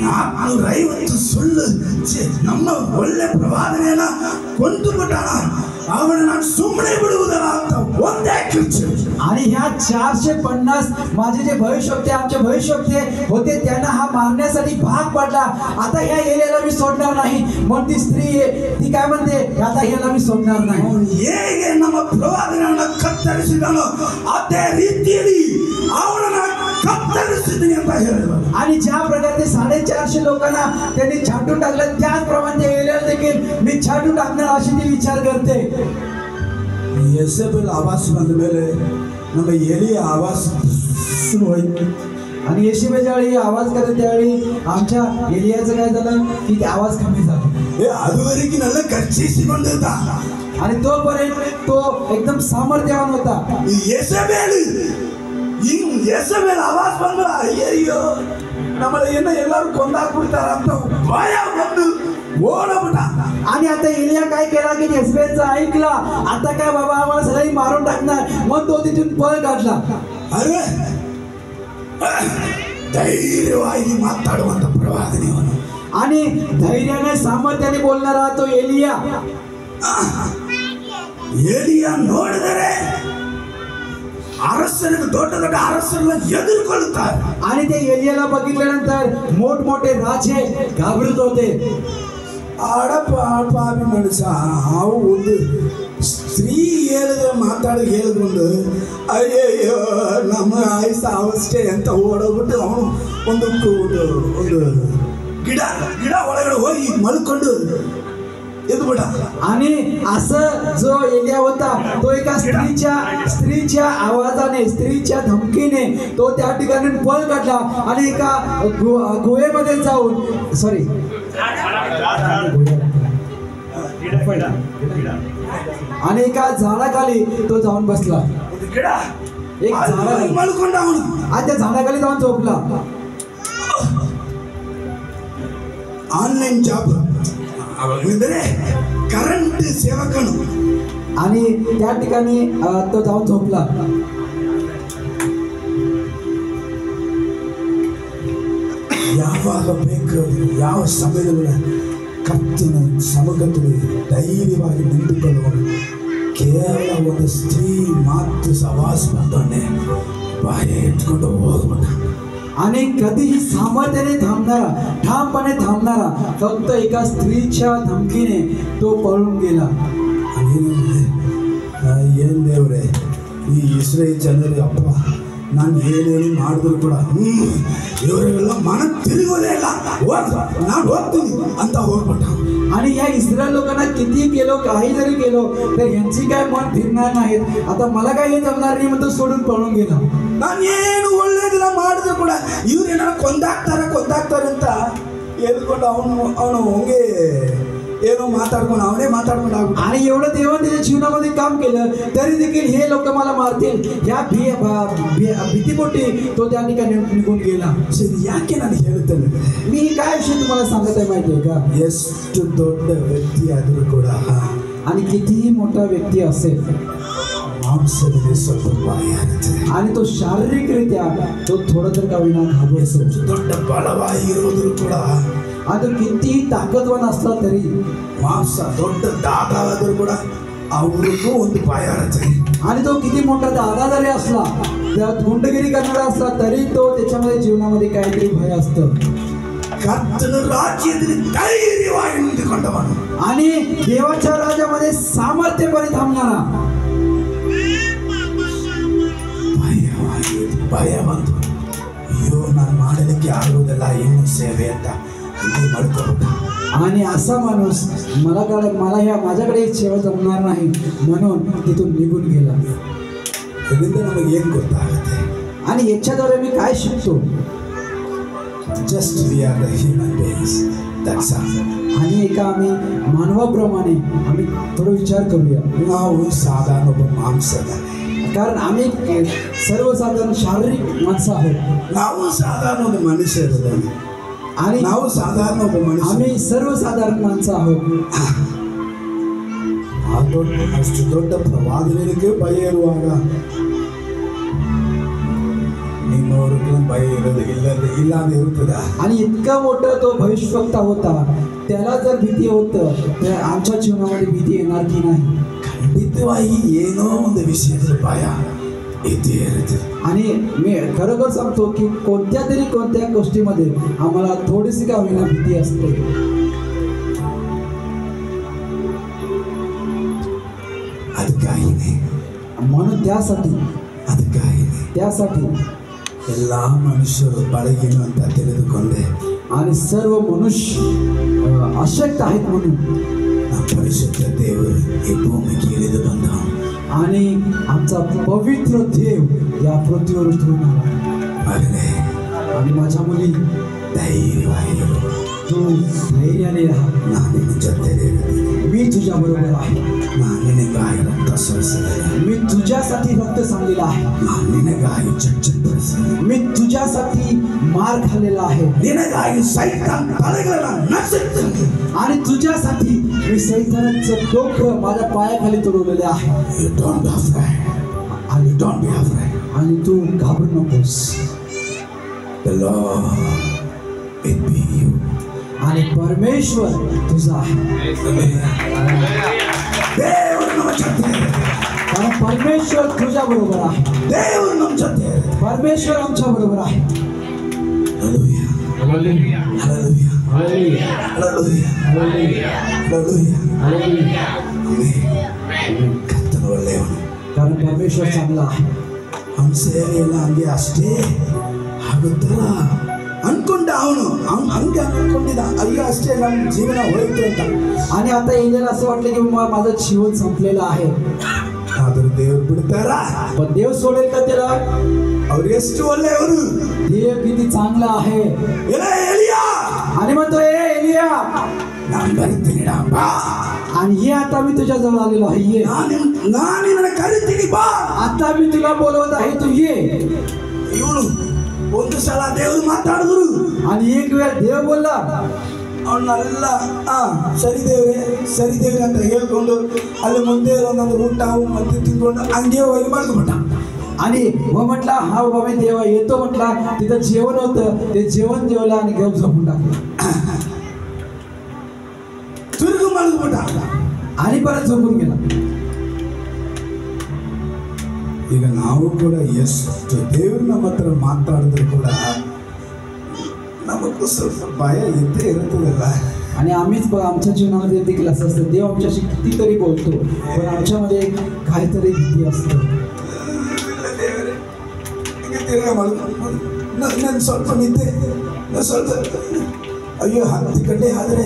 450 ಸುಳ್ಳು ನಮ್ಮ ಒಳ್ಳೆ ಪ್ರವಾದನೆಯನ್ನ ಕೊಂದು ಬಿಟ್ಟಾನ ಅವನ ನಾನು ಸುಮ್ಮನೆ ಬಿಡುವುದಲ್ಲ ಅಂತ ಒಂದೇ ಕಿರ್ಚು आणि ह्या 450 माझे जे भविष्यवक्ते आमचे भविष्यवक्ते होते त्यांना हा मारण्यासाठी भाग पडला आता ह्या एलियाला मी सोडणार नाही म्हणून ती स्त्री ती काय म्हणते आता ह्याला मी सोडणार नाही ಅವನು ಹೇಗೆ ನಮ್ಮ ಪ್ರವಾದನೆಯನ್ನ ಕತ್ತರಿಸಿದನೋ ಅದೇ ರೀತಿಯಲ್ಲಿ ಅವನನ್ನ ಕತ್ತರಿಸಿ परिस्थितीने आता हेरायला. आणि ज्या प्रकारे ते 450 लोकांना त्यांनी छाटून टाकलं त्याचप्रमाणे ते एलियाला देखील मी छाटून टाकणार अशी ती विचार करते. ಯೆಸೆಬೆಲ್ ಆವಾಸ್ ಬಂದ ಮೇಲೆ ನಮ್ಮ ಎಲಿಯ ಆವಾಸ್ ಶುರು ಹೋಯ್ತು. आणि येशूबे ज्यावेळी आवाज करत त्यावेळी आमच्या एलियाचं काय झालं की ते आवाज कमी झाला. ಅದುವರೆಗೆ ನನ್ನ ಗರ್ಜಿಸಿಕೊಂಡಿದ್ದ. आणि तोपर्यंत तो एकदम सामर्थ्यवान होता. ಯೆಸೆಬೆಲ್ ಆವಾಸ್ ಬಂದ್ರ ಅಯ್ಯಯ್ಯೋ ನಮ್ಮನ್ನ ಎಲ್ಲರೂ ಕೊಂದಾಕ್ಬಿಡ್ತಾರ ಅಂತ ಭಯ ಬಂದು ಓಡಬಿಟ್ಟ. आणि आता एलिया काय केला की येशूबेचं ऐकला. आता काय बाबा आम्हाला सगळी मारून टाकणार. मग तो तिथून पळ काढला. अरे ಧೈರ್ಯವಾಗಿ ಮಾತಾಡುವಂತ ಪ್ರವಾದನೆ ಅವನು. आणि धैर्याने सामर्थ्याने बोलणारा तो एलिया. एलिया ನೋಡಿದರೆ ಅರಸರಿಗೆ ದೊಡ್ಡ ದೊಡ್ಡ ಅರಸರನ್ನ ಎದುರುಕೊಳ್ಳುತ್ತಾರೆ. आणि ते एलियाला बघितल्यानंतर मोठमोठे राजे घाबरत होते. ಪಾಪಿ ಮನುಷ್ಯ ಅವು ಒಂದು ಸ್ತ್ರೀ ಹೇಳಿಕೊಂಡು ಅಯ್ಯಯ್ಯೋ ನಮ್ಮ ಆಯುಷ ಅವಷ್ಟೇ ಅಂತ ಓಡೋಗ್ಬಿಟ್ಟು ಅವನು ಒಂದು ಗಿಡ ಒಳಗಡೆ ಹೋಗಿ ಮಲ್ಕೊಂಡು ಎದ್ಬಿಟ್ಟ. आणि असं जो एलिया होता तो एका स्त्रीच्या आवाजाने स्त्रीच्या धमकीने तो त्या ठिकाणी पळ काढला आणि एका गुहेमध्ये जाऊन आणि एका झाडाखाली तो जाऊन बसला. एक झाडाखाली मल्ಕೊಂಡು ಅವನು आणि त्या झाडाखाली जाऊन झोपला. ಆನ್ಲೈನ್ ಜಾಬ್ ಅವಾಗಿದ್ರೆ ಕರೆಂಟ್ ಸೇವಕನು. आणि त्या ठिकाणी तो जाऊन झोपला. ಯಾವಾಗ ಬೇಕು ಯಾವ ಸಮಯದಲ್ಲಿ ಕರ್ತನ ಸಮಗದಲ್ಲಿ ಧೈರ್ಯವಾಗಿ ನಿಂತುಕೊಳ್ಳುವನು. ಕೇವಲ ಒಂದು ಸ್ತ್ರೀ ಮಾತು ಸವಾಸ ಬಂದವನ್ನೇ ಬಾಯ ಎತ್ಕೊಂಡು ಹೋಗ್ಬಿಟ್ಟ. आणि कधीही सामर्थ्याने थांबणारा ठामपणे थांबणारा फक्त एका स्त्रीच्या धमकीने तो पळून गेला. ಏನು ದೇವ್ರೆ ಈ ಇಸ್ರೇಲ್ ಜನರು ಅಪ್ಪ ನಾನು ಏನೇನು ಮಾಡಿದ್ರು ಕೂಡ ಇವರೆಲ್ಲ ಮನ ತಿರುಗೋದೇ ಇಲ್ಲ ನಾನು ಹೋಗ್ತೀನಿ ಅಂತ ಹೋಗ್ಬಿಟ್ಟ. आणि या इस्रायल लोकांना किती केलो काही जरी केलो तर यांची काय मन फिरणार नाहीत. आता मला काय हे जमणार नाही म्हणून तो सोडून पळून गेला. ನಾನು ಏನು ಒಳ್ಳೇದಿಲ್ಲ ಮಾಡಿದ್ರು ಕೂಡ ಇವ್ರೇನಾರ ಕೊಂದಾಕ್ತಾರೆ ಅಂತ ಹೇಳ್ಕೊಂಡು ಅವನು ಹಂಗೆ ಏನೋ ಮಾತಾಡ್ಕೊಂಡು ಅವನೇ ಮಾತಾಡ್ಕೊಂಡು ಆಗ್ಬಿಟ್ಟು. आणि एवढं देवाने त्याच्या जीवनामध्ये काम केलं तरी देखील हे लोक मला मारतील या भीतीपोटी तो त्या ठिकाणी निघून गेला. ಯಾಕೆ ನಾನು ಹೇಳ್ತೇನೆ मी काय विषय तुम्हाला सांगत आहे माहिती आहे का. ಎಷ್ಟು ದೊಡ್ಡ ವ್ಯಕ್ತಿ ಆದರೂ ಕೂಡ आणि कितीही मोठा व्यक्ती असेल ಮಾಂಸದಲ್ಲಿ ಸ್ವಲ್ಪ ಭಯ ಇರುತ್ತೆ. आणि तो शारीरिकरित्या तो थोडं तर का विना घाबरतो. ದೊಡ್ಡ ಬಲವಾಗಿ ಇರೋದ್ರು ಕೂಡ आणि तो कितीही ताकदवान असला तरी ಮಾಂಸ ದೊಡ್ಡ ದಾದಾದರೂ ಕೂಡ ಅವ್ರಿಗೂ ಒಂದು ಭಯ ಇರುತ್ತೆ. आणि तो किती मोठा दादा जरी असला त्यात गुंडगिरी करणारा असला तरी तो त्याच्यामध्ये जीवनामध्ये काहीतरी भय असतं. ಕರ್ತನ ರಾಜ್ಯದಲ್ಲಿ ಧೈರ್ಯವಾಗಿ ನಿಂತುಕೊಂಡವನು आणि देवाच्या राज्यामध्ये सामर्थ्यपणे थांबणारा ಭಯ ಬಂತು. ಅಯ್ಯೋ ನಾನು ಮಾಡಲಿಕ್ಕೆ ಆಗುವುದಿಲ್ಲ ಇನ್ನು ಸೇವೆ ಅಂತ ಹಂಗೆ ಮಾಡ್ಕೊಬಿಟ್ಟ. आणि असा माणूस माझ्याकडे सेवा जमणार नाही म्हणून तिथून निघून गेला. ಇದರಿಂದ ನಮಗೆ ಏನು ಗೊತ್ತಾಗುತ್ತೆ? आणि याच्याद्वारे मी काय शिकतो? Just we are the human beings that's all. आणि एका आम्ही मानवाप्रमाणे आम्ही थोडं विचार करूया. ನಾವು ಸಾಧಾರಣ ಒಬ್ಬ ಮಾಂಸದ कारण आम्ही सर्वसाधारण शारीरिक माणसं आहोत. ನಾವು ಸಾಧಾರಣ ಒಂದು ಮನುಷ್ಯರಿದ್ದೇವೆ. आणि ನಾವು ಸಾಧಾರಣ ಒಬ್ಬ ಮನುಷ್ಯ. आम्ही सर्वसाधारण माणसं आहोत. ಅಷ್ಟು ದೊಡ್ಡ ಪ್ರವಾದನೆಗೆ ಭಯ ಇರುವಾಗ ನಿಮ್ಮವ್ರಿಗೂ ಭಯ ಇರೋದು ಇಲ್ಲದೆ ಇರುತ್ತದೆ. आणि इतका मोठा तो भविष्यवक्ता होता त्याला जर भीती होतं तर आमच्या जीवनामध्ये भीती येणार की नाही? ಖಂಡಿತವಾಗಿ ಏನೋ ಒಂದು ವಿಷಯದಲ್ಲಿ ಭಯ ಇದ್ದೇ ಇರುತ್ತೆ. आणि मी खरोखर सांगतो की कोणत्या गोष्टीमध्ये आम्हाला थोडीशी का होईना भीती असते. ಅದಕ್ಕಾಗಿ म्हणून त्यासाठी ಎಲ್ಲ ಮನುಷ್ಯರು ಬಲಹೀನ ಅಂತ ತಿಳಿದುಕೊಂಡೆ. आणि सर्व मनुष्य अशक्त आहेत म्हणून ಪರಿಶುದ್ಧ ದೇವರು ಈ ಭೂಮಿಗೆ ಇಳಿದು ಬಂದ. आणि आमचा पवित्र देव या पृथ्वीवर उतरून आला. ಮಗನೇ, आणि माझ्या मुली ಧೈರ್ಯವಾಗಿರು. तू धैर्याने राहा. ನಾನು ನಿನ್ನ ಜೊತೆಲಿರುತ್ತೇನೆ. मी तुझ्या बरोबर आहे. ನಾನು ನಿನಗಾಗಿ ರಕ್ತ ಸುರಿಸಿದ್ದೇನೆ. मी तुझ्यासाठी रक्त सांडलेला आहे. ನಾನು ನಿನಗಾಗಿ ಚಚ್ಚರಿಸಿದ್ದೇನೆ. मी तुझ्यासाठी मार खाल्लेला आहे. ನಿನಗಾಗಿ ಸೈತಾನ್ ತಲೆಗಳನ್ನು ನಸಿಸಿದ್ದೇನೆ. आणि तुझ्यासाठी मी सैतानाचं डोकं माझ्या पायाखाली तुडवलेले आहे. You don't be afraid. आणि You don't be afraid. आणि तू घाबरू नकोस. The Lord will be you. आणि परमेश्वर तुझा आहे. ದೇವರು ನಮ್ಮ ಜೊತೆ ಇದೆ. कारण परमेश्वर तुझ्या बरोबर आहे. ದೇವರು ನಮ್ಮ ಜೊತೆ ಇದೆ. परमेश्वर आमच्या बरोबर आहे. Hallelujah. Hallelujah Hallelujah. Hallelujah Hallelujah. Hallelujah Hallelujah. Hallelujah. Amen. ಕರ್ತನು ಒಳ್ಳೆಯವನು. कारण परमेश्वर चांगला आहे. ಅವನ ಸೇವೆ ಎಲ್ಲ ಹಂಗೆ ಅಷ್ಟೇ ಆಗುತ್ತಲ್ಲ ಅನ್ಕೊಂಡ ಅವನು ಹಂಗೆ ಅನ್ಕೊಂಡಿದ್ದ. ಅಯ್ಯೋ ಅಷ್ಟೇ ನಮ್ಮ ಜೀವನ ಹೋಯ್ತು ಅಂತ. आणि आता येण्याला असं वाटलं की माझं जीवन संपलेलं आहे. ಆದ್ರೆ ದೇವ್ರು ಬಿಡ್ತಾರ? पण देव सोडेल का त्याला? ಅವ್ರು ಎಷ್ಟು ಒಳ್ಳೆಯವರು. देव किती चांगला आहे. ಎಲೇ ಎಲಿಯಾ, आणि म्हणतो ए एलिया, ನಾನು ಬರ್ತೀನಿ ಬಾ. आणि ये आता मी तुझ्या जवळ आलेलो आहे. ये ನಾನು ನಿನ್ನ ಕರಿತೀನಿ ಬಾ. आता मी तुला बोलवत आहे, तू ये. ಇವನು ಒಂದು ಸಲ ದೇವರು ಮಾತಾಡಿದ್ರು. आणि एक वेळ देव बोलला. ಅವನ್ನೆಲ್ಲ ಸರಿ ದೇವ್ರೆ ಅಂತ ಹೇಳ್ಕೊಂಡು ಅಲ್ಲಿ ಮುಂದೆ ಒಂದೊಂದು ಊಟ ಮತ್ತೆ ತಿಂದ್ಕೊಂಡು ಹಂಗೆ ಹೋಗಿ ಮಲ್ಕೊಂಡ್ಬಿಟ್ಟ. आणि मग म्हटला हा बाबा मी देवा येतो म्हटला. तिथं जेवण होतं, ते जेवण जेवलं आणि गप झोपून टाकलं. ತಿರುಗು ಮಲ್ಕೊಂಡ್ಬಿಟ್ಟ. आणि परत झोपून गेला. ಈಗ ನಾವು ಕೂಡ ಎಷ್ಟು ದೇವರು ನಮ್ಮ ಹತ್ರ ಮಾತಾಡಿದ್ರು ಕೂಡ ನಮಗೂ ಸ್ವಲ್ಪ ಭಯ ಇದ್ದೇ ಇರ್ತದಲ್ಲ. आणि आम्हीच बघा आमच्या जीवनामध्ये देखील असं असतं. देव आमच्याशी कितीतरी बोलतो, पण आमच्यामध्ये काहीतरी भीती असते. ದೇವರೇ ಹಿಂಗೆ ತಿರ್ಗಾ ಮಲ್ಕೊಂಡು ನಾನು ಸ್ವಲ್ಪ ನಿದ್ದೆ, ನಾನು ಸ್ವಲ್ಪ ಅಯ್ಯೋ 10 ಗಂಟೆ ಆದರೆ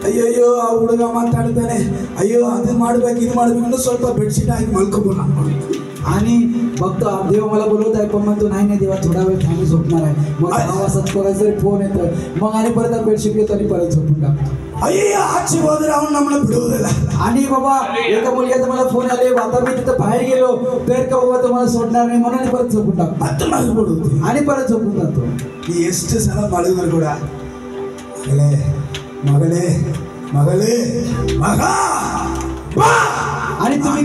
ಅಯ್ಯಯ್ಯೋ ಆ ಹುಡುಗ ಮಾತಾಡ್ತಾನೆ, ಅಯ್ಯೋ ಅದು ಮಾಡ್ಬೇಕು ಇದು ಮಾಡ್ಬೇಕು ಅನ್ನೋ ಸ್ವಲ್ಪ ಬೆಡ್ಶೀಟ್ ಹಾಕಿ ಮಲ್ಕೊಬೋದು ಅನ್ಕೊಂಡು. आणि बघतो देव मला बोलवत आहे, पण म्हणतो नाही देवा थोडा वेळ थांबून झोपणार आहे. मग 6 वाजता कोणाचा जरी फोन येतो, मग आणि परत बेडशीट घेतो आणि परत झोपून टाकतो. ಅಯ್ಯಯ್ಯೋ ಆಚೆ ಹೋದ್ರೆ ಅವನು ನಮ್ಮನ್ನ ಬಿಡುವುದಿಲ್ಲ. आणि बाबा एका मुलग्याचा मला फोन आले, आता मी तिथं बाहेर गेलो तर का बाबा तुम्हाला सोडणार नाही म्हणून परत झोपून टाकतो. ಮತ್ತೆ ಮಲ್ಕೊಬಿಡುತ್ತೆ. आणि परत झोपून जातो. ಎಷ್ಟು ಸಲ ಮಲಗಿದ್ರು ಕೂಡ ಮಗಳೇ ಮಗ ಬಾ. आणि तुम्ही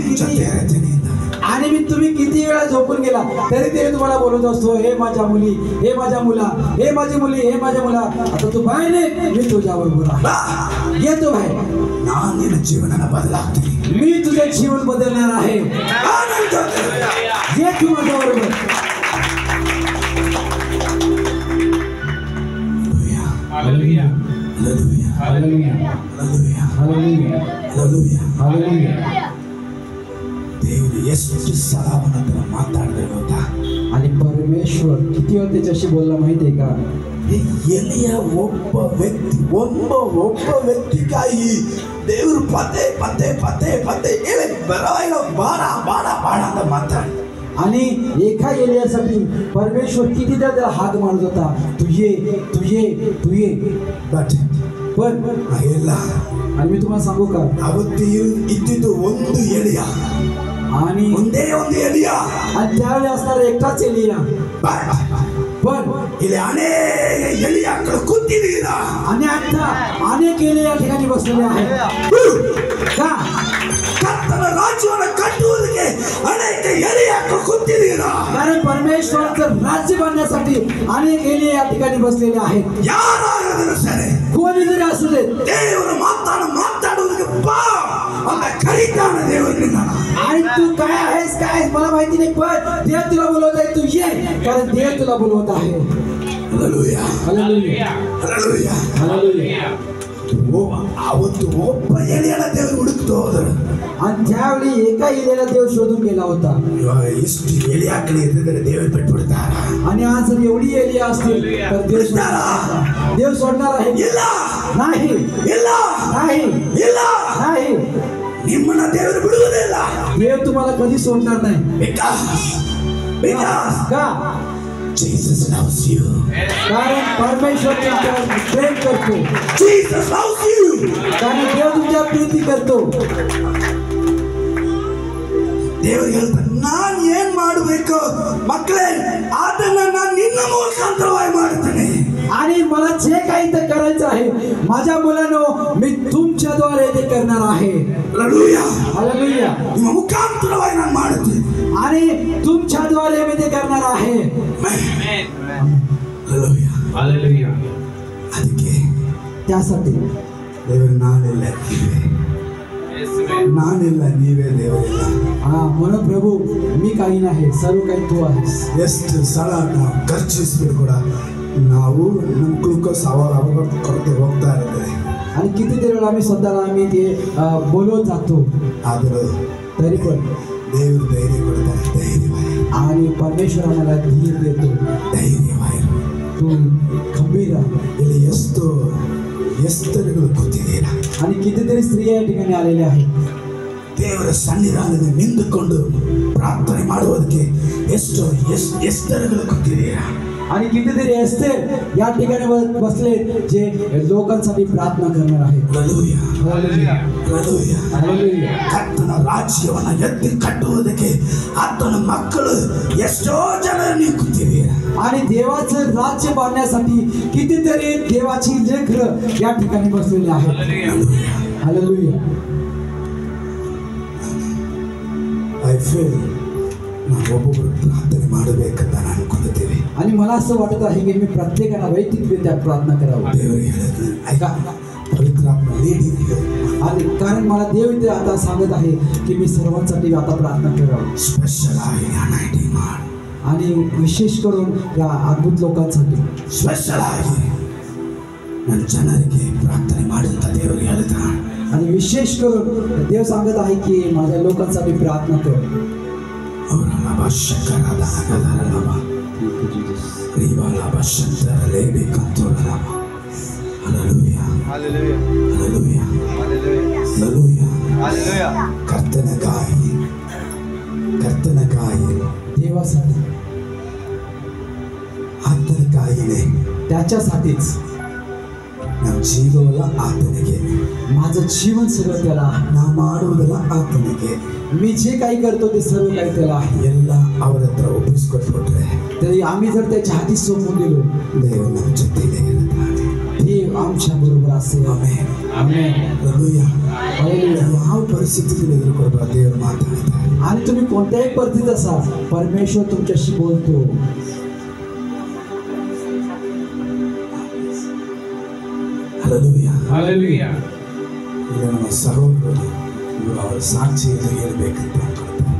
किती वेळा झोपून गेला तरी ते तुम्हाला बोलत असतो, हे माझ्या मुली, हे माझ्या मुला, हे माझी मुली, हे माझ्या मुला, आता तू बाहेर ये, मी तुझ्या बरोबर आहे. येतो बाहेर. ನಾನು ನಿನ್ನ ಜೀವನನ ಬದಲಾಗ್ತೀನಿ. मी तुझे जीवन बदलणार आहे. ये तू माझ्या बरोबर. Hallelujah. Hallelujah. Hallelujah. Hallelujah. Hallelujah. Hallelujah. Hallelujah. ದೇವರು ಎಷ್ಟು ಸಲ ಅವನ ಹತ್ರ ಮಾತಾಡಿದ್ರೆ ಗೊತ್ತಾ? आणि परमेश्वर किती वेळ त्याच्याशी बोलला माहितीये का? ಎಲಿಯ ಒಬ್ಬ ವ್ಯಕ್ತಿಗಾಗಿ ದೇವರು ಪದೇ ಹೇಳಿ ಬರವಾಯಿಲ್ಲ ಬಾಡ ಅಂತ ಮಾತಾಡಿ. आणि एका एलियासाठी परमेश्वर कितीदा त्याला हाक मारत होता, तू ये. ಬಟ್ पण ಇಲ್ಲ. आणि मी तुम्हाला सांगू का, ಅವತ್ತು ಇದ್ದಿದ್ದು ಒಂದು ಎಲಿಯ, आणि ಒಂದೇ ಒಂದು ಎಲಿಯ, आणि त्यावेळी असणारा एकटाच एलिया. पण ಇಲ್ಲಿ ಅನೇಕ ಎಲಿಯಾಗಳು ಕೂತಿದ್ದೀರ. आणि आता अनेक एलिया या ठिकाणी बसलेले आहेत. का? ಕರ್ತನ ರಾಜ್ಯವನ್ನು ಕಟ್ಟುವುದಕ್ಕೆ ಅನೇಕ ಎಲಿಯಾಗಳು ಕೂತಿದ್ದೀರ. कारण परमेश्वराचं राज्य बांधण्यासाठी अनेक एलिया या ठिकाणी बसलेले आहेत. ಯಾರಾದರೂ ಸರಿ कोणी जरी असू दे, ದೇವರು ಮಾತಾಡುವುದಕ್ಕೆ ಬಾ ಅಂತ ಕರೀತಾನೆ ದೇವರು ನಿನ್ನನ್ನು. आणि तू काय आहेस मला माहिती नाही, पण देव तुला बोलवत आहे, तू ये, कारण देव तुला बोलवत आहे. Hallelujah. Hallelujah. Hallelujah. Hallelujah. ಅವತ್ತು ಒಬ್ಬ ಎಲಿಯನ ದೇವರು ಹುಡುಕ್ತು ಹೋದರು. आणि त्यावेळी एका एलियाला देव शोधून गेला होता. ಇವಾಗ ಎಷ್ಟು ಎಲಿಯಾಕ್ಲಿ ಇದ್ರೆ ದೇವರು ಬಿಟ್ಬಿಡ್ತಾರ. आणि आज जर एवढी एलिया असतील तर देव सोडणार आहे? ಇಲ್ಲ, नाही, ಇಲ್ಲ, नाही, ಇಲ್ಲ, नाही. ನಿಮ್ಮನ್ನ ದೇವರು ಬಿಡುವುದಿಲ್ಲ. देव तुम्हाला कधी सोडणार नाही. Because का? Jesus loves you. कारण परमेश्वर तुमच्यावर प्रेम करतो. Jesus loves you. कारण देव तुमच्यावर प्रीती करतो. ದೇವರು ಹೇಳ್ತಾನೆ, ನಾನು ಏನ್ ಮಾಡಬೇಕು ಮಕ್ಕಳೇ ಅದನ್ನ ನಾನು ನಿನ್ನ ಮುಖಾಂತರವಾಗಿ ಮಾಡ್ತೇನೆ. आणि मला जे काही ते करायचं आहे माझ्या मुलांनो मी तुमच्याद्वारे ते करणार आहे. Hallelujah, hallelujah. ನಿಮ್ಮ ಮುಖಾಂತರವಾಗಿ ನಾನು ಮಾಡುತ್ತೇನೆ आणि तुमच्याद्वारे मी ते करणार आहे. Hallelujah, hallelujah. ಅದಕ್ಕೆ त्यासाठी ದೇವರು ನಾನಿಲ್ಲ ನೀವೇ, ನಾನಿಲ್ಲ ನೀವೇ ದೇವರಿಲ್ಲ. हा म्हणून प्रभू मी काही नाही, सर्व काही तू आहेस. ಎಷ್ಟು ಸಲ ನಾವು ಖರ್ಚಿಸ್ಬಿಟ್ಟು ಕೂಡ ನಾವು ನಮ್ಮ ಗ್ಲೂಕೋಸ್ ಅವಾಗ ಕೊರತೆ ಹೋಗ್ತಾ ಇರ್ತದೆ. आणि कितीतरी वेळा आम्ही स्वतःला आम्ही ते बोलवत जातो, ಆದರೂ तरी पण ದೇವರು ಧೈರ್ಯ ಕೊಡ್ತಾರೆ. ಧೈರ್ಯವಾಗಿ, आणि परमेश्वर आम्हाला धीर देतो. ಧೈರ್ಯವಾಗಿ तू खंबीर राहा. ಇಲ್ಲಿ ಎಸ್ತರಗಳು ಕೂತಿದ್ದೀರಾ. आणि कितीतरी स्त्रिया या ठिकाणी आलेल्या आहेत. ದೇವರ ಸನ್ನಿಧಾನದಲ್ಲಿ ನಿಂತುಕೊಂಡು ಪ್ರಾರ್ಥನೆ ಮಾಡುವುದಕ್ಕೆ ಎಸ್ತರಗಳು ಕೂತಿದ್ದೀರಾ. आणि कितीतरी असते या ठिकाणी बसले जे लोकांसाठी प्रार्थना करणार आहेत. Hallelujah, hallelujah, hallelujah. हालेलुया. ಕರ್ತನ ರಾಜ್ಯವನ್ನು ಎತ್ತಿ ಕಟ್ಟುವುದಕ್ಕೆ ಆತನ ಮಕ್ಕಳು ಎಷ್ಟೋ ಜನ ನೀವು ಕೂತಿದ್ದೀರಾ. आणि देवाचं राज्य बांधण्यासाठी कितीतरी देवाची लेकरं या ठिकाणी बसलेली आहेत. हालेलुया. ಐ ಫೀಲ್ ನಾವು ಒಬ್ಬೊಬ್ಬರು ಪ್ರಾರ್ಥನೆ ಮಾಡಬೇಕಂತ ನಾನು ಅನ್ಕೊಂಡಿದ್ದೀವಿ. आणि मला असं वाटत आहे की मी प्रत्येकाला वैयक्तिकरित्या प्रार्थना करावं. ದೇವರು ಹೇಳಿದ್ರು, ऐका पवित्रात्मा लीडिंग. आणि कारण मला देव इथे आता सांगत आहे की मी सर्वांसाठी आता प्रार्थना करावं. ಸ್ಪೆಷಲ್ ಆಗಿ ಅನಾಯಿಂಟಿಂಗ್ ಮಾಡಿ, आणि विशेष करून या अद्भुत लोकांसाठी ಸ್ಪೆಷಲ್ ಆಗಿ ನನ್ನ ಜನರಿಗೆ ಪ್ರಾರ್ಥನೆ ಮಾಡಿದಂತ ದೇವರು ಹೇಳಿದ್ರು. आणि विशेष करून देव सांगत आहे की माझ्या लोकांसाठी प्रार्थना कर. ಅವರ ಲಾಭ ಶಂಕರಾದ ಆಗದರ ಲಾಭ ರೀವ ಲಾಭ ಶಂಕರ ಲೇಬೇಕಂತೋರ ಲಾಭ. Hallelujah, hallelujah. Hallelujah, hallelujah. Hallelujah. Hallelujah. ಕರ್ತನಗಾಗಿ देवासाठी ಆತನಿಗಾಗಿನೇ त्याच्यासाठीच ನಮ್ಮ ಜೀವವಲ್ಲ ಆತನಿಗೆ, माझं जीवन सगळं त्याला आहे. ನಾ ಮಾಡುವುದಲ್ಲ ಆತನಿಗೆ. मी जे काही करतो ते सर्व काही त्याला आहे. ಎಲ್ಲ ಅವರ ಹತ್ರ ಒಪ್ಪಿಸ್ಕೊಟ್ಬಿಟ್ರೆ तरी आम्ही जर त्याच्या हाती सोपून दिलो ದೇವರು ನಮ್ಮ ಜೊತೆಗೆ ಇರುತ್ತಾನೆ. देव आमच्या बरोबर असेल. ಆಮೆನ್. आमेन. ಹಾಲೆಲೂಯಾ. हालेलुया. ಯಾವ ಪರಿಸ್ಥಿತಿಗಳು ಎದುರುಕೊಳ್ಬಾರ್ದು ದೇವರು ಮಾತಾಡ್ತಾರೆ. आणि तुम्ही कोणत्याही परिस्थितीत असाल परमेश्वर तुमच्याशी बोलतो. ಹಾಲೆಲೂಯಾ. हालेलुया. ಈಗ ನಮ್ಮ ಸಹೋದರರು ಇವರು ಅವರ ಸಾಕ್ಷಿಯನ್ನು ಹೇಳಬೇಕಂತ ಅನ್ಕೊಳ್ತಾರೆ.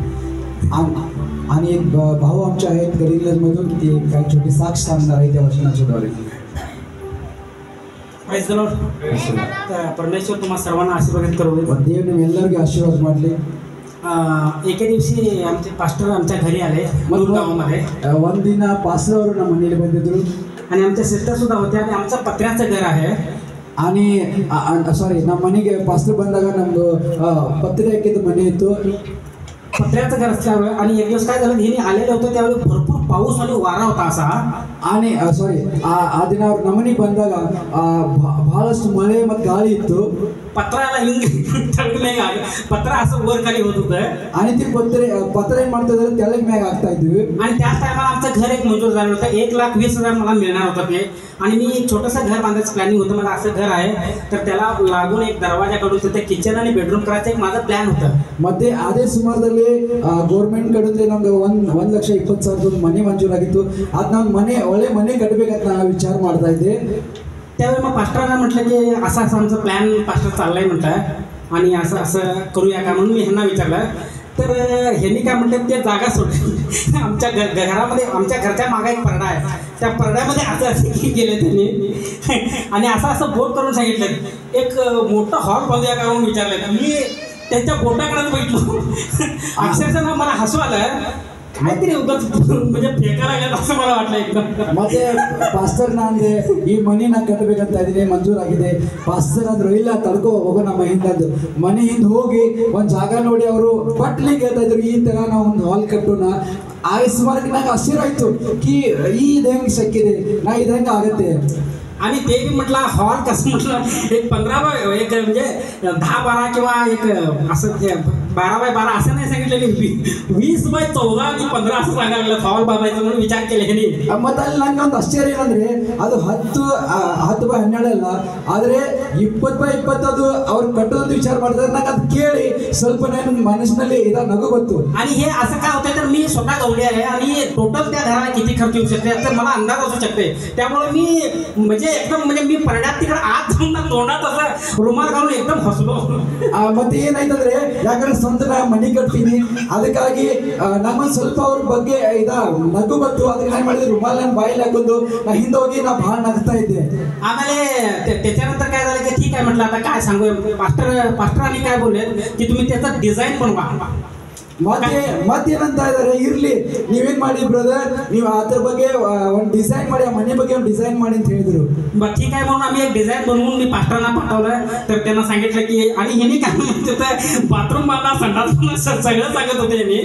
आणि एक भाऊ आमचे आहेत गडिंग्लजमधून ते काही छोटी साक्ष सांगणार आहे त्या वचनाच्या द्वारे. Praise the lord. परमेश्वर तुम्हा सर्वांना आशीर्वादित करू दे. देवने ಎಲ್ಲರಿಗೂ आशीर्वाद ಮಾಡಲಿ. एके दिवशी आमचे पास्टर आमच्या घरी आले गावामध्ये. ಒಂದು ದಿನ ಪಾಸ್ಟರ್ ಅವರು ನಮ್ಮ ಮನೆಯಲ್ಲಿ ಬಂದಿದ್ರು आणि आमच्या सिस्टर सुद्धा होत्या आणि आमचं पत्र्याचं घर आहे. आणि ಸಾರಿ ನಮ್ಮ ಮನೆಗೆ ಪಾಸ್ಟರ್ ಬಂದಾಗ ನಮ್ದು ಪತ್ರೆ ಹಾಕಿದ ಮನೆ ಇತ್ತು. पत्र्याचं घर असल्यामुळे आणि एक दिवस काय झालं, हे आलेलं होतं त्यावेळी भरपूर पाऊस आणि वारा होता असा. आणि ಸಾರಿ ಆ ದಿನ ಅವ್ರು ನಮ್ಮನೆಗೆ ಬಂದಾಗ ಬಹಳಷ್ಟು ಮಳೆ ಮತ್ತು ಗಾಳಿ ಇತ್ತು. पत्राला पत्र असं वर खाली होत होतं आणि ते पत्र ಏನ್ ಮಾಡ್ತಾ ಇದ್ದಾರೆ ತೆಳಗ್ ಮ್ಯಾಗ ಆಗ್ತಾ ಇದ್ವಿ. आणि त्याच टायमाला आमचं घर एक मंजूर झालं होतं. 1,20,000 मला मिळणार होतं ते. आणि मी छोटंसं घर बांधायचं प्लॅनिंग होतं. मला असं घर आहे तर त्याला लागून एक दरवाजा काढून तिथे किचन आणि बेडरूम करायचं एक माझं प्लॅन होतं. ಮತ್ತೆ ಅದೇ ಸುಮಾರದಲ್ಲಿ ಗೌರ್ಮೆಂಟ್ ಕಡೆಯಿಂದ ನಮ್ಗೆ 1,20,000 ಮನೆ ಮಂಜೂರಾಗಿತ್ತು. ಅದು ನಾನು ಒಳ್ಳೆ ಮನೆ ಕಟ್ಟಬೇಕಂತ ನಾನು विचार ಮಾಡ್ತಾ ಇದ್ದೆ. त्यावेळी मग पास्टरांना म्हटलं की असं आमचं प्लॅन पास्टर चाललाय म्हटलं आणि असं करूया का म्हणून मी ह्यांना विचारलं. तर ह्यांनी काय म्हटलं ते जागा सोडली. आमच्या घरामध्ये आमच्या घरच्या मागे एक परडा आहे. त्या परड्यामध्ये असं गेले त्यांनी आणि असं बोट करून सांगितलं एक मोठं हॉल बांधूया का म्हणून विचारलं. मी त्यांच्या बोटाकडे बघितलो अक्षरशः ना मला हसू आलं काहीतरी उगाच म्हणजे फेकायला लागलं असं मला वाटलं एकदम ಮತ್ತೆ ಪಾಸ್ಟರ್ ನಂದೆ ಈ ಮನಿನ ಕಟ್ಟಬೇಕಂತ ಇದ್ದೀನಿ ಮಂಜೂರಾಗಿದೆ ಪಾಸ್ಟರ್ ಅಂದ್ರು ಇಲ್ಲ ತಡ್ಕೋ ಹೋಗೋ ನಮ್ಮ ಹಿಂದಂದು ಮನೆ ಹಿಂದೆ ಹೋಗಿ ಒಂದು ಜಾಗ ನೋಡಿ ಅವರು ಬಟ್ಲಿ ಕೇಳ್ತಾ ಇದ್ರು ಈ ತರ ನಾವು ಒಂದು ಹಾಲ್ ಕಟ್ಟೋಣ ಆ ಸುಮಾರಿಗೆ ನಂಗೆ ಆಶ್ಚರ್ಯ की ಈ ಇದು ಹೆಂಗೆ ಶಕ್ಕಿದೆ ನಾ ಇದು ಹೆಂಗೆ ಆಗತ್ತೆ आणि ते बी म्हटलं हॉल कसं म्हटलं एक 15 एक म्हणजे 10-12 किंवा एक असं 12x12 असं नाही सांगितलेली 20x14 आणि 15 असं सांगायला लागलं हॉल बाबायचं म्हणून विचार केले ह्यांनी ಮತ್ತೆ ಅಲ್ಲಿ ನಂಗೆ ಒಂದು ಆಶ್ಚರ್ಯ ಏನಂದ್ರೆ ಅದು 10x12 ಅಲ್ಲ ಆದರೆ 20x20 ಅದು ಅವ್ರು ಕಟ್ಟೋದು ವಿಚಾರ ಮಾಡಿದ್ರೆ ನಂಗೆ ಅದು ಕೇಳಿ ಸ್ವಲ್ಪ ನನ್ನ ಮನಸ್ಸಿನಲ್ಲಿ ಇದ ನಗು ಬಂತು आणि हे असं काय होतंय तर मी स्वतः गवली आहे आणि टोटल त्या घराला किती खर्च येऊ शकते तर मला अंदाज असू शकते त्यामुळे मी म्हणजे एकदम म्हणजे मी परड्यात तिकडे आत जाऊन ना तोंडात असं रुमाल घालून एकदम हसलो ಮತ್ತೆ ಏನಾಯ್ತಂದ್ರೆ ಯಾಕಂದ್ರೆ ಸ್ವಂತ ನಾ ಮನೆ ಕಟ್ತೀನಿ ಅದಕ್ಕಾಗಿ ನಮ್ಮೊಂದು ಸ್ವಲ್ಪ ಅವ್ರ ಬಗ್ಗೆ ನಗು ಬಂತು ಅದಕ್ಕೆ ನಾನು ಮಾಡಿದ್ರೆ ರುಮಾಲ್ ನನ್ನ ಬಾಯಲ್ಲಿ ಹಾಕೊಂಡು ನಾ ಹಿಂದೆ ಹೋಗಿ ನಾ ಭಾಳ ನಗ್ತಾ ಇದ್ದೆ आम्हाला त्याच्यानंतर काय झालं की ठीक आहे म्हटलं आता काय सांगू पास्टरांनी काय बोलले की तुम्ही त्याचा डिझाईन बनवा ಮತ್ತೇನಂತ ಇದಾರೆ ಇರ್ಲಿ ನೀವೇನ್ ಮಾಡಿ ಬ್ರದರ್ ನೀವು ಅದ್ರ ಬಗ್ಗೆ ಒಂದು ಡಿಸೈನ್ ಮಾಡಿ ಆ ಮನೆ ಬಗ್ಗೆ ಒಂದು ಡಿಸೈನ್ ಮಾಡಿ ಅಂತ ಹೇಳಿದ್ರು बरं ठीक आहे म्हणून आम्ही एक डिझाईन बनवून मी पास्टरांना पाठवलं तर त्यांना सांगितलं की आणि ह्यांनी काय म्हणत होतं बाथरूम बांधा संडास सगळं सांगत होते यांनी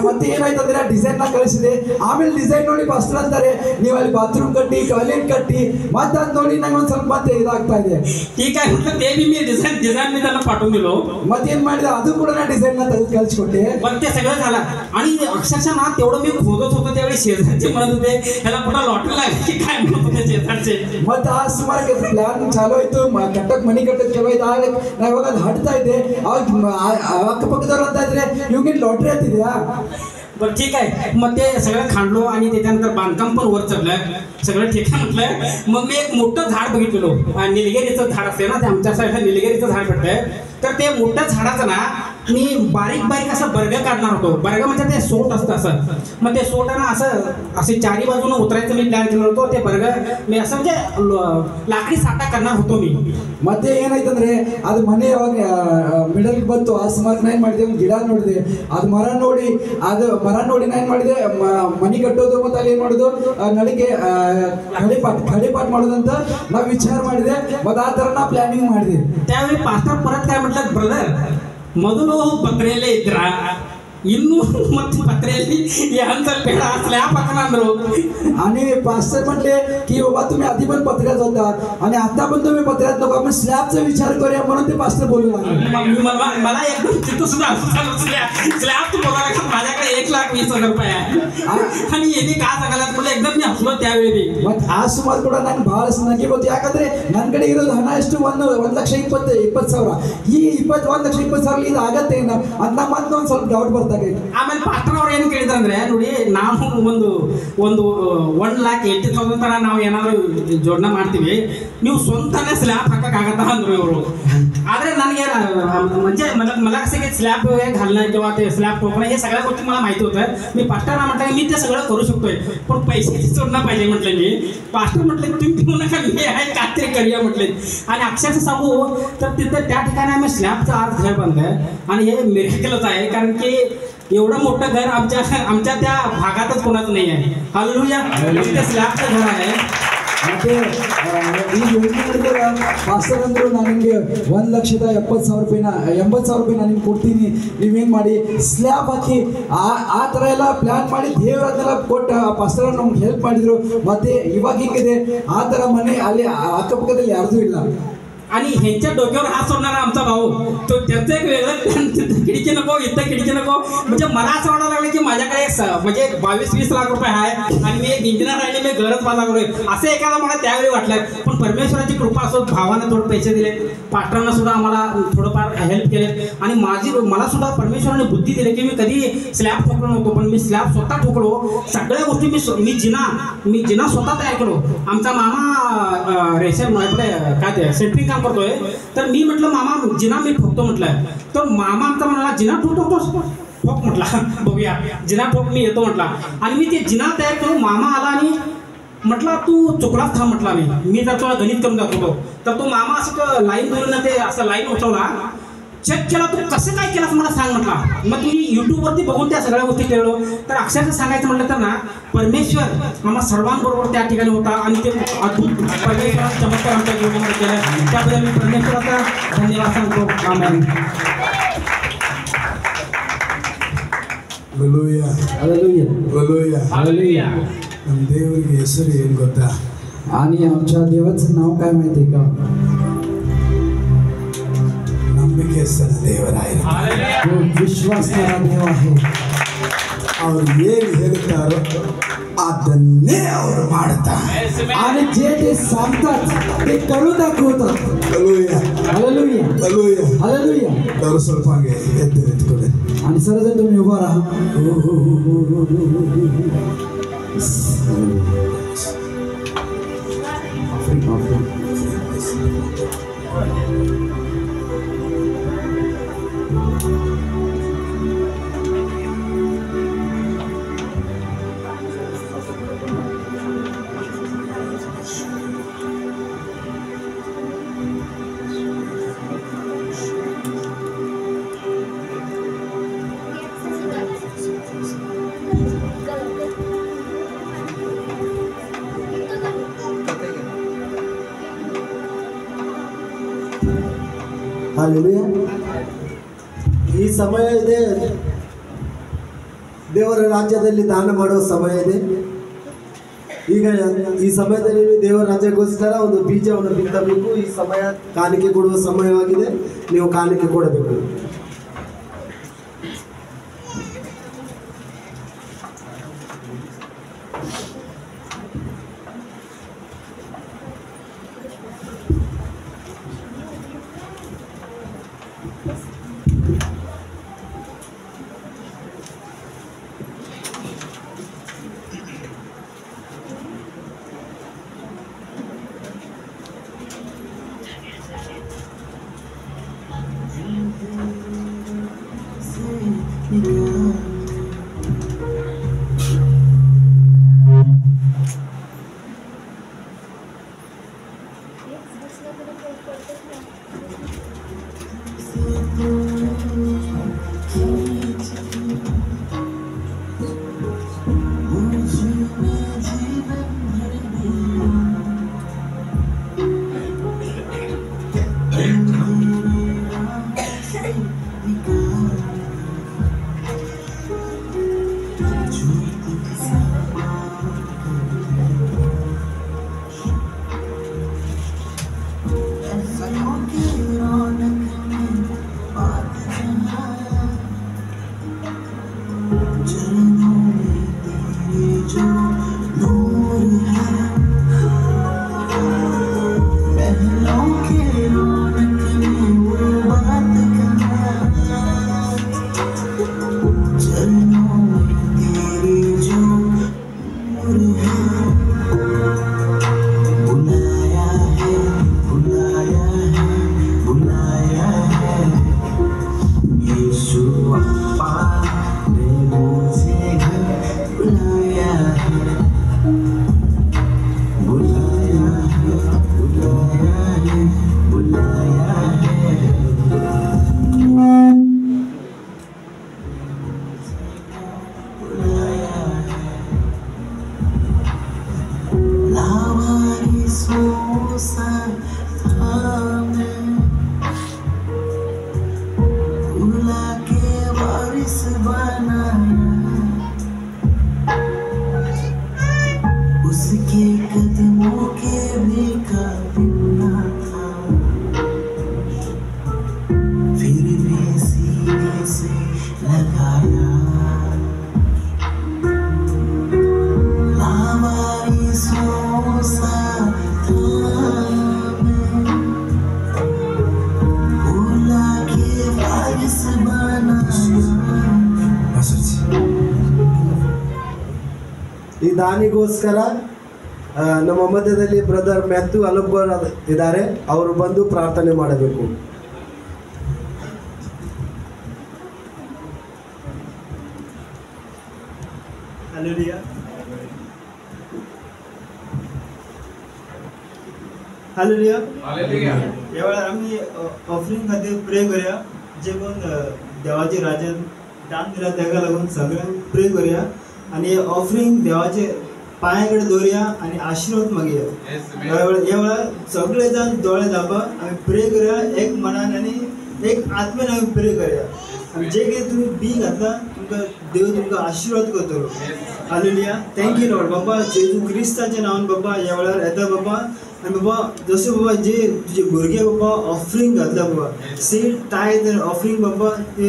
ಮತ್ತೆ ಏನಾಯ್ತಂದ್ರೆ ಆ ಡಿಸೈನ್ ನ ಕಳಿಸಿದೆ ಆಮೇಲೆ ಡಿಸೈನ್ ನೋಡಿ ಪಾಸ್ಟರ್ ಅಂತಾರೆ ನೀವು ಅಲ್ಲಿ ಬಾತ್ರೂಮ್ ಕಟ್ಟಿ ಟಾಯ್ಲೆಟ್ ಕಟ್ಟಿ ಮತ್ತೆ ಅದ್ ನೋಡಿ ನಂಗೆ ಒಂದು ಸ್ವಲ್ಪ ಮತ್ತೆ ಇದಾಗ್ತಾ ಇದೆ ठीक आहे म्हटलं ते बी मी डिझाईन मी त्यांना पाठवून दिलो ಮತ್ತೇನ್ ಮಾಡಿದೆ ಅದು ಕೂಡ ನಾ ಡಿಸೈನ್ ನ ತೆಗೆದು ಕಳಿಸ್ಕೊಟ್ಟೆ पण ते सगळं झालं आणि अक्षरशः ना तेवढं मी खोदत होतो त्यावेळी शेजारचे म्हणत होते ह्याला कुठं लॉटरी लागली की काय म्हणत होते शेजारचे ಮತ್ತೆ ಆ ಸುಮಾರು ಪ್ಲಾನ್ ಚಾಲೂ ಆಯ್ತು ಕಟ್ಟಕ್ ಮನೆ ಕಟ್ಟಕ್ ಚಲೋ ಆಯ್ತು ಆಗ ನಾ ಇವಾಗ ಅದು ಹಟ್ತಾ ಇದ್ದೆ ಅವಾಗ ಅಕ್ಕಪಕ್ಕದವ್ರು ಅಂತ ಇದ್ರೆ ಇವ್ಗೆ ಲಾಟ್ರಿ ಹತ್ತಿದ್ಯಾ बरं ठीक आहे मग ते सगळं खांडलो आणि त्याच्यानंतर बांधकाम पण वर चढलं सगळं ठीक आहे म्हटलं मग मी एक मोठं झाड बघितलेलो निलगिरीचं झाड असते ना ते आमच्या साईडला निलगिरीचं झाड भेटतंय तर ते मोठ्या झाडाचं ना मी बारीक असं बर्ग काढणार होतो बर्ग म्हणजे ते सोट असतं असं मग ते सोट ना असे चारी बाजूने उतरायचं मी प्लॅन केलं होतो ते बर्ग मी असं म्हणजे लाकडी साठा करणार होतो मी ಮತ್ತೆ ಏನಾಯ್ತಂದ್ರೆ ಅದು ಮನೆ ಯಾವಾಗ ಮಿಡಲ್ ಬಂತು ಆ ಸುಮಾರು ನಾನು ಏನು ಮಾಡಿದೆ ಒಂದು ಗಿಡ ನೋಡಿದೆ ಅದು ಮರ ನೋಡಿ ನಾನು ಏನು ಮಾಡಿದೆ ಮನೆ ಕಟ್ಟೋದು ಮತ್ತು ಅಲ್ಲಿ ಏನು ಮಾಡೋದು ನಳಿಗೆ ಖಡಿಪಾಟ್ ಮಾಡೋದಂತ ನಾವು ವಿಚಾರ ಮಾಡಿದೆ ಮತ್ತು ಆ ಥರ ನಾ ಪ್ಲಾನಿಂಗ್ ಮಾಡಿದೆ त्यावेळी पास्टर परत काय म्हटलं ब्रदर ಮೊದಲು ಪತ್ರೆಯಲ್ಲೇ ಇದ್ರ ಇನ್ನು ಮತ್ತೆ पत्र्याली यांचा पेढा स्लॅब हाकला अंदरो आणि पास्टर म्हटले की बाबा तुम्ही आधी पण पत्र्यात होता आणि आता पण तुम्ही पत्र्यात नको आपण स्लॅबचा विचार करूया म्हणून ते पास्टर बोलू लागले मला एकदम तिथं सुद्धा स्लॅब तू बोला माझ्याकडे 1,20,000 रुपये आहे आणि यांनी काय सांगायला मला एकदम मी हसलो त्यावेळी मग ಆ ಸುಮಾರು ಕೂಡ ನಂಗೆ ಬಹಳ ನಗೆ ಬಂತು ಯಾಕಂದ್ರೆ ನನ್ನ ಕಡೆ ಇರೋದು ಹಣ ಎಷ್ಟು 1,20,000 ಈ 1,20,000 ಇದು ಆಗತ್ತೆ ಅಂತ ಮತ್ತೆ ಒಂದು ಸ್ವಲ್ಪ ಡೌಟ್ ಬರ್ತಾ ಆಮೇಲೆ ಪಾಸ್ಟರ್ ಅವ್ರು ಏನು ಕೇಳಿದ್ರು ಅಂದ್ರೆ ನೋಡಿ ನಾವು ಒಂದು 1,80,000 ತರ ನಾವು ಏನಾದ್ರು ಜೋಡಣೆ ಮಾಡ್ತೀವಿ ನೀವು ಸ್ವಂತನೇ स्लॅब हाकागता अंदर इವರು आदरे ನನಗೆ म्हणजे मला कसं की स्लॅब घालणं किंवा ते स्लॅब ठोकणं हे सगळ्या गोष्टी मला माहिती होतं मी पास्टरना म्हटलं मी ते सगळं करू शकतोय पण पैशाची जोडणं पाहिजे म्हटलं मी पास्टर म्हटलं तुम्ही घेऊ नका मी आहे काहीतरी करूया म्हटले आणि अक्षरशः सांगू तर तिथं त्या ठिकाणी आम्ही स्लॅबचं आज घर बांधलंय आणि हे मिरेकलच आहे कारण की एवढं मोठं घर आमच्या त्या भागातच कोणाचं नाही आहे हालेलुया तिथे स्लॅबचं घर आहे ಮತ್ತೆ ಈ ಯೋಜನೆ ಪಾಸ್ಟರ್ ಅಂದ್ರು ನಾನು ನಿಮಗೆ 1,70,000 ನಾನು ನಿಮ್ಗೆ ಕೊಡ್ತೀನಿ ನೀವೇನು ಮಾಡಿ ಸ್ಲ್ಯಾಬ್ ಹಾಕಿ ಆ ಥರ ಎಲ್ಲ ಪ್ಲ್ಯಾನ್ ಮಾಡಿ ದೇವರನ್ನೆಲ್ಲ ಕೊಟ್ಟು ಆ ಪಾಸ್ಟರ್ ನಮ್ಗೆ ಹೆಲ್ಪ್ ಮಾಡಿದ್ರು ಮತ್ತೆ ಇವಾಗ ಹಿಂಗಿದೆ ಆ ಥರ ಮನೆ ಅಲ್ಲಿ ಅಕ್ಕಪಕ್ಕದಲ್ಲಿ ಯಾರ್ದೂ ಇಲ್ಲ आणि ह्यांच्या डोक्यावर हात सोडणारा आमचा भाऊ तो त्यांचं एक वेगळं खिडकी नको इथं खिडकी नको म्हणजे मला असं वाटायला लागलं की माझ्याकडे म्हणजे 22-20 लाख रुपये आहे आणि मी एक इंजिनियर आहे मी घरच बांधावलोय असं एखादा मला त्यावेळी वाटलं पण परमेश्वराची कृपा असो भावाने थोडे पैसे दिले पास्टरांना सुद्धा आम्हाला थोडंफार हेल्प केले आणि मला सुद्धा परमेश्वराने बुद्धी दिली की मी कधी स्लॅब ठोकलो नव्हतो पण मी स्लॅब स्वतः ठोकलो सगळ्या गोष्टी मी जिना स्वतः तयार केलो आमचा मामा रेशन काय ते सेंट्रिंग काम करतोय तर मी म्हटलं मामा जिना मी ठोकतो म्हटलं तर मामा आमचा म्हणाला जिना ठोकतोस ठोक म्हटला बघूया जिना ठोक मी येतो म्हटला आणि मी ते जिना तयार करून मामा आला आणि म्हटला तू चुकलाच थांब म्हटला मी जर तुला गणित करून दाखवतो तर तो मामा असं लाईन धरून ते असं लाईन उठवला चेक केला, तू कसं काय केलास मला सांग म्हटला. मग तुम्ही युट्यूबवरती बघून त्या सगळ्या गोष्टी केलो. तर अक्षरशः सांगायचं म्हटलं तर ना, परमेश्वर आम्हा सर्वांबरोबर त्या ठिकाणी होता आणि ते अद्भुत परमेश्वराचा चमत्कार आमच्या जीवनामध्ये केला. त्याबद्दल मी परमेश्वराचा धन्यवाद सांगतो. आमेन. Hallelujah. Hallelujah. Hallelujah. Hallelujah. ನಮ್ಮ ದೇವರಿಗೆ ಹೆಸರು ಏನು ಗೊತ್ತಾ? आणि आमच्या देवाचं नाव काय माहितीये का? ನಂಬಿಕೆಸ್ತರ ದೇವರಾಯಿರು. Hallelujah. तो विश्वासणारा देव आहे. ಅವ್ರು ಏನು ಹೇಳ್ತಾರೋ ಅದನ್ನೇ ಅವರು ಮಾಡ್ತಾರೆ. आणि जे ते सांगतात ते करून दाखवतात. Hallelujah. Hallelujah. Hallelujah. Hallelujah. ಅವರು ಸ್ವಲ್ಪ ಹಾಗೆ ಎತ್ತಿಕೊಳ್ಳಿ. आणि सर्वजण तुम्ही उभा राहा. ಹಾಲೆಲೂಯಾ. ಈ ಸಮಯ ಇದೆ, ದೇವರ ರಾಜ್ಯದಲ್ಲಿ ದಾನ ಮಾಡುವ ಸಮಯ ಇದೆ. ಈಗ ಈ ಸಮಯದಲ್ಲಿ ದೇವರ ರಾಜ್ಯಕ್ಕೋಸ್ಕರ ಒಂದು ಬೀಜವನ್ನು ಬಿತ್ತಬೇಕು. ಈ ಸಮಯ ಕಾಣಿಕೆ ಕೊಡುವ ಸಮಯವಾಗಿದೆ. ನೀವು ಕಾಣಿಕೆ ಕೊಡಬೇಕು. उसके कदमों के भी काबिल ना था, फिर भी सीने से लगाया। लावारिसों सा था मैं, भूला के वारिस बनाया। ಈ ದಾನಿಗೋಸ್ಕರ ನಮ್ಮ ಮಧ್ಯದಲ್ಲಿ ಬ್ರದರ್ ಮ್ಯಾಥ್ಯೂ ಅಲಬ್ಗೋರ್ ಇದ್ದಾರೆ. ಅವರು ಬಂದು ಪ್ರಾರ್ಥನೆ ಮಾಡಬೇಕು. हालेलुया. हालेलुया. Hallelujah. यावेळेला आम्ही ऑफरिंग खातीर प्रे करूया. जे कोण देवाचे राज्यात दान दिला त्याका लागून सगळ्यांक प्रे करूया आणि ऑफरिंग देवाचे पायाकडे दवरुया आणि आशीर्वाद मागुया. ह्या वेळार सगळे जाण दोळे धांपा आमी प्रे करूया एक मनान आनी एक आत्मेन आमी प्रे करूया. आणि जे कितें तुमी बी घातला तुमकां देव तुमकां आशीर्वाद करतलो. हालेलुया. थँक्यू लॉर्ड बाबा जेजू क्रिस्ताच्या नांवान बाबा ह्या वेळार येता बाबा आणि बाबा जसो बाबा जे तुजे भुरगे बाबा ऑफरिंग घातला बाबा सीड टायथ ऑफरिंग बाबा ते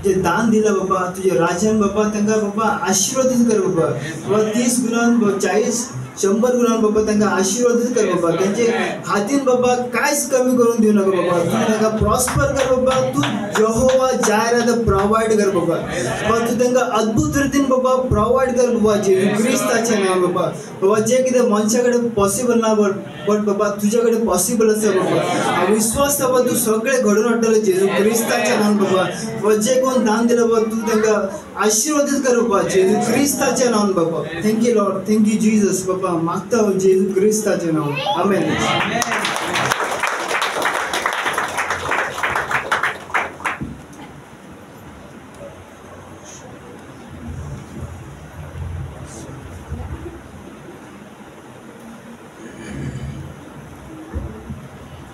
जे दान दिला बाबा तुझे राजान बाबा तांकां बाबा आशीर्वादीत कर बाबा. बाबा 30 गुणान 40 100 गुणान बाबा तांकां आशीर्वादीत कर बाबा. त्यांचे हातीन बाबा कांयच कमी करून दिवं नाका बाबा. तूं तांकां प्रॉस्पर कर बाबा. तूं यहोवा जायरात प्रोवायड कर बाबा. बाबा तूं तांकां अद्भुत रितीन बाबा प्रोवायड कर बाबा जेजू क्रिस्ताचें नांव बाबा. बाबा जे कितें मनशा कडेन पॉसिबल ना बट बाबा तुज्या कडेन पॉसिबल आसा बाबा. हांव विश्वास बाबा तूं सगळें घडोवन हाडटलें जेजू क्रिस्ताच्या नांवान बाबा. बाबा जे कोण दान दिलं बाबा तूं तांकां आशीर्वादीत कर बाबा जेजू क्रिस्ताच्या नांवान बाबा. Thank you Lord. थँक्यू जीजस बाबा. मागता जेजू क्रिस्ताच्या नांवान आमेन.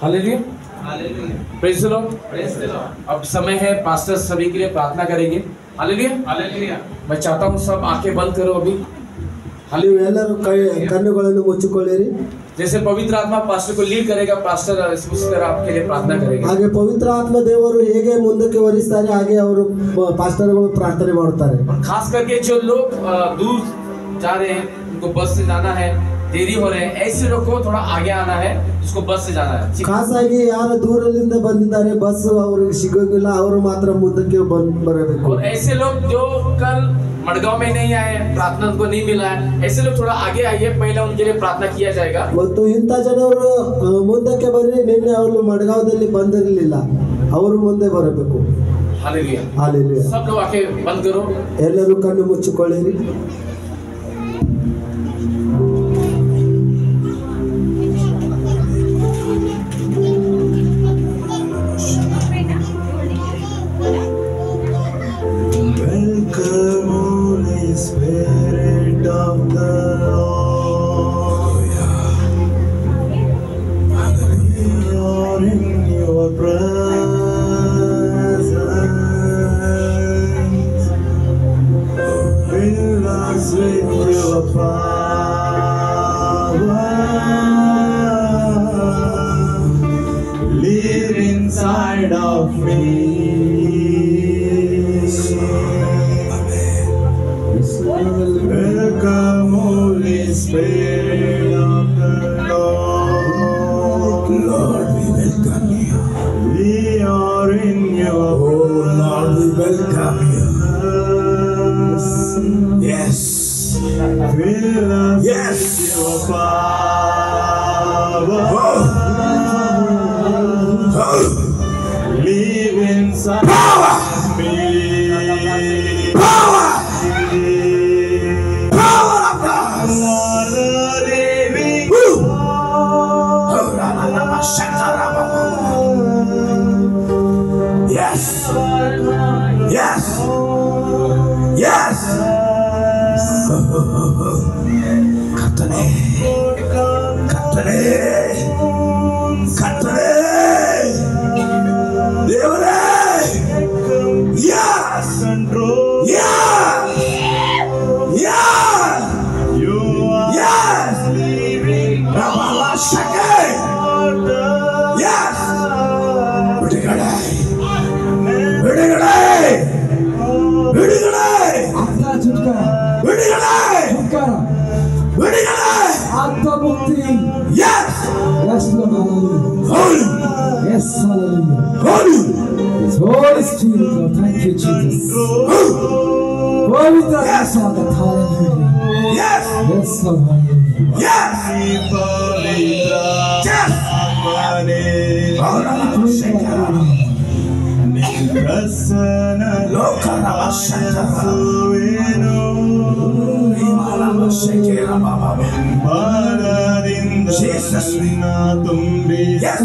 हालेलुया. Praise the Lord. अब समय है पास्टर सभी के लिए प्रार्थना करेंगे. हालेलुया. हालेलुया. मैं चाहता हूँ सब आंखें बंद करो अभी. ನೀವು ಎಲ್ಲರೂ ಕಣ್ಣುಗಳನ್ನು ಮುಚ್ಚಿಕೊಳ್ಳಿರಿ. जैसे पवित्र आत्मा पास्टर को लीड करेगा पास्टर उसी तरह आपके लिए प्रार्थना करेगा. ಹಾಗೆ ಪವಿತ್ರ ಆತ್ಮ ದೇವರು ಹೇಗೆ ಮುಂದಕ್ಕೆ ವರಿಸ್ತಾರೆ ಹಾಗೆ ಅವರು ಪಾಸ್ಟರ್ಗಳು ಪ್ರಾರ್ಥನೆ ಮಾಡುತ್ತಾರೆ. और खास करके जो लोग दूर जा रहे हैं उनको बस से जाना है देरी हो रहे हैं ऐसे लोग को थोड़ा आगे आना है जिसको बस से जाना है. ಖಾಸಾಗಿ ಯಾರು ದೂರದಿಂದ ಬಂದಿದ್ದಾರೆ ಬಸ್ ಅವರಿಗೆ ಸಿಗೋದಿಲ್ಲ ಅವರು ಮಾತ್ರ ಮುಂದಕ್ಕೆ ಬರಬೇಕು. और ऐसे लोग जो कल मडगांव में नहीं आए प्रार्थना को नहीं मिला है ऐसे लोग थोड़ा आगे आइए पहले उनके लिए प्रार्थना किया जाएगा. ಮತ್ತು ಇಂಥ ಜನರು ಮುಂದಕ್ಕೆ ಬರ್ರಿ. ನಿನ್ನೆ ಅವರು ಮಡಗಾವದಲ್ಲಿ ಬಂದಿರಲಿಲ್ಲ ಅವರು ಮುಂದೆ ಬರಬೇಕು. हालेलुया. ಹಾಲೆಲೂಯಾ. सब लोग आंखें बंद करो. ಎಲ್ಲರೂ ಕಣ್ಣು ಮುಚ್ಚಿಕೊಳ್ಳಿರಿ. Welcome, Holy Spirit of the Lord. We are in your presence. Fill us with your power. Live inside of me. Welcome, Holy Spirit of the Lord. Lord, we welcome you. We are in your Lord, we welcome you. Yes. Fill us Yes. with your power. Live inside me. Power of God. Lord, the living Yes. Yes. Yes. Katane. Katane. Katane. Devare. Yes. control. Yeah. Yeah. You are Yes. living Rabala Shake. Yes. Vidigade. Vidigade. Vidigade. आत्मा छुटकारा Vidigade. छुटकारा Vidigade. आत्मा मुक्ति. Yes. Yes, Lord, hallelujah. Holy. Yes, hallelujah. Holy. Yes, Holy Spirit, Lord, thank you, Jesus. Pavitra Yes. Swagat, hallelujah. Yes. Yes, Lord, hallelujah. Yes. Yes. Rabala Shake. Jesus. Yes.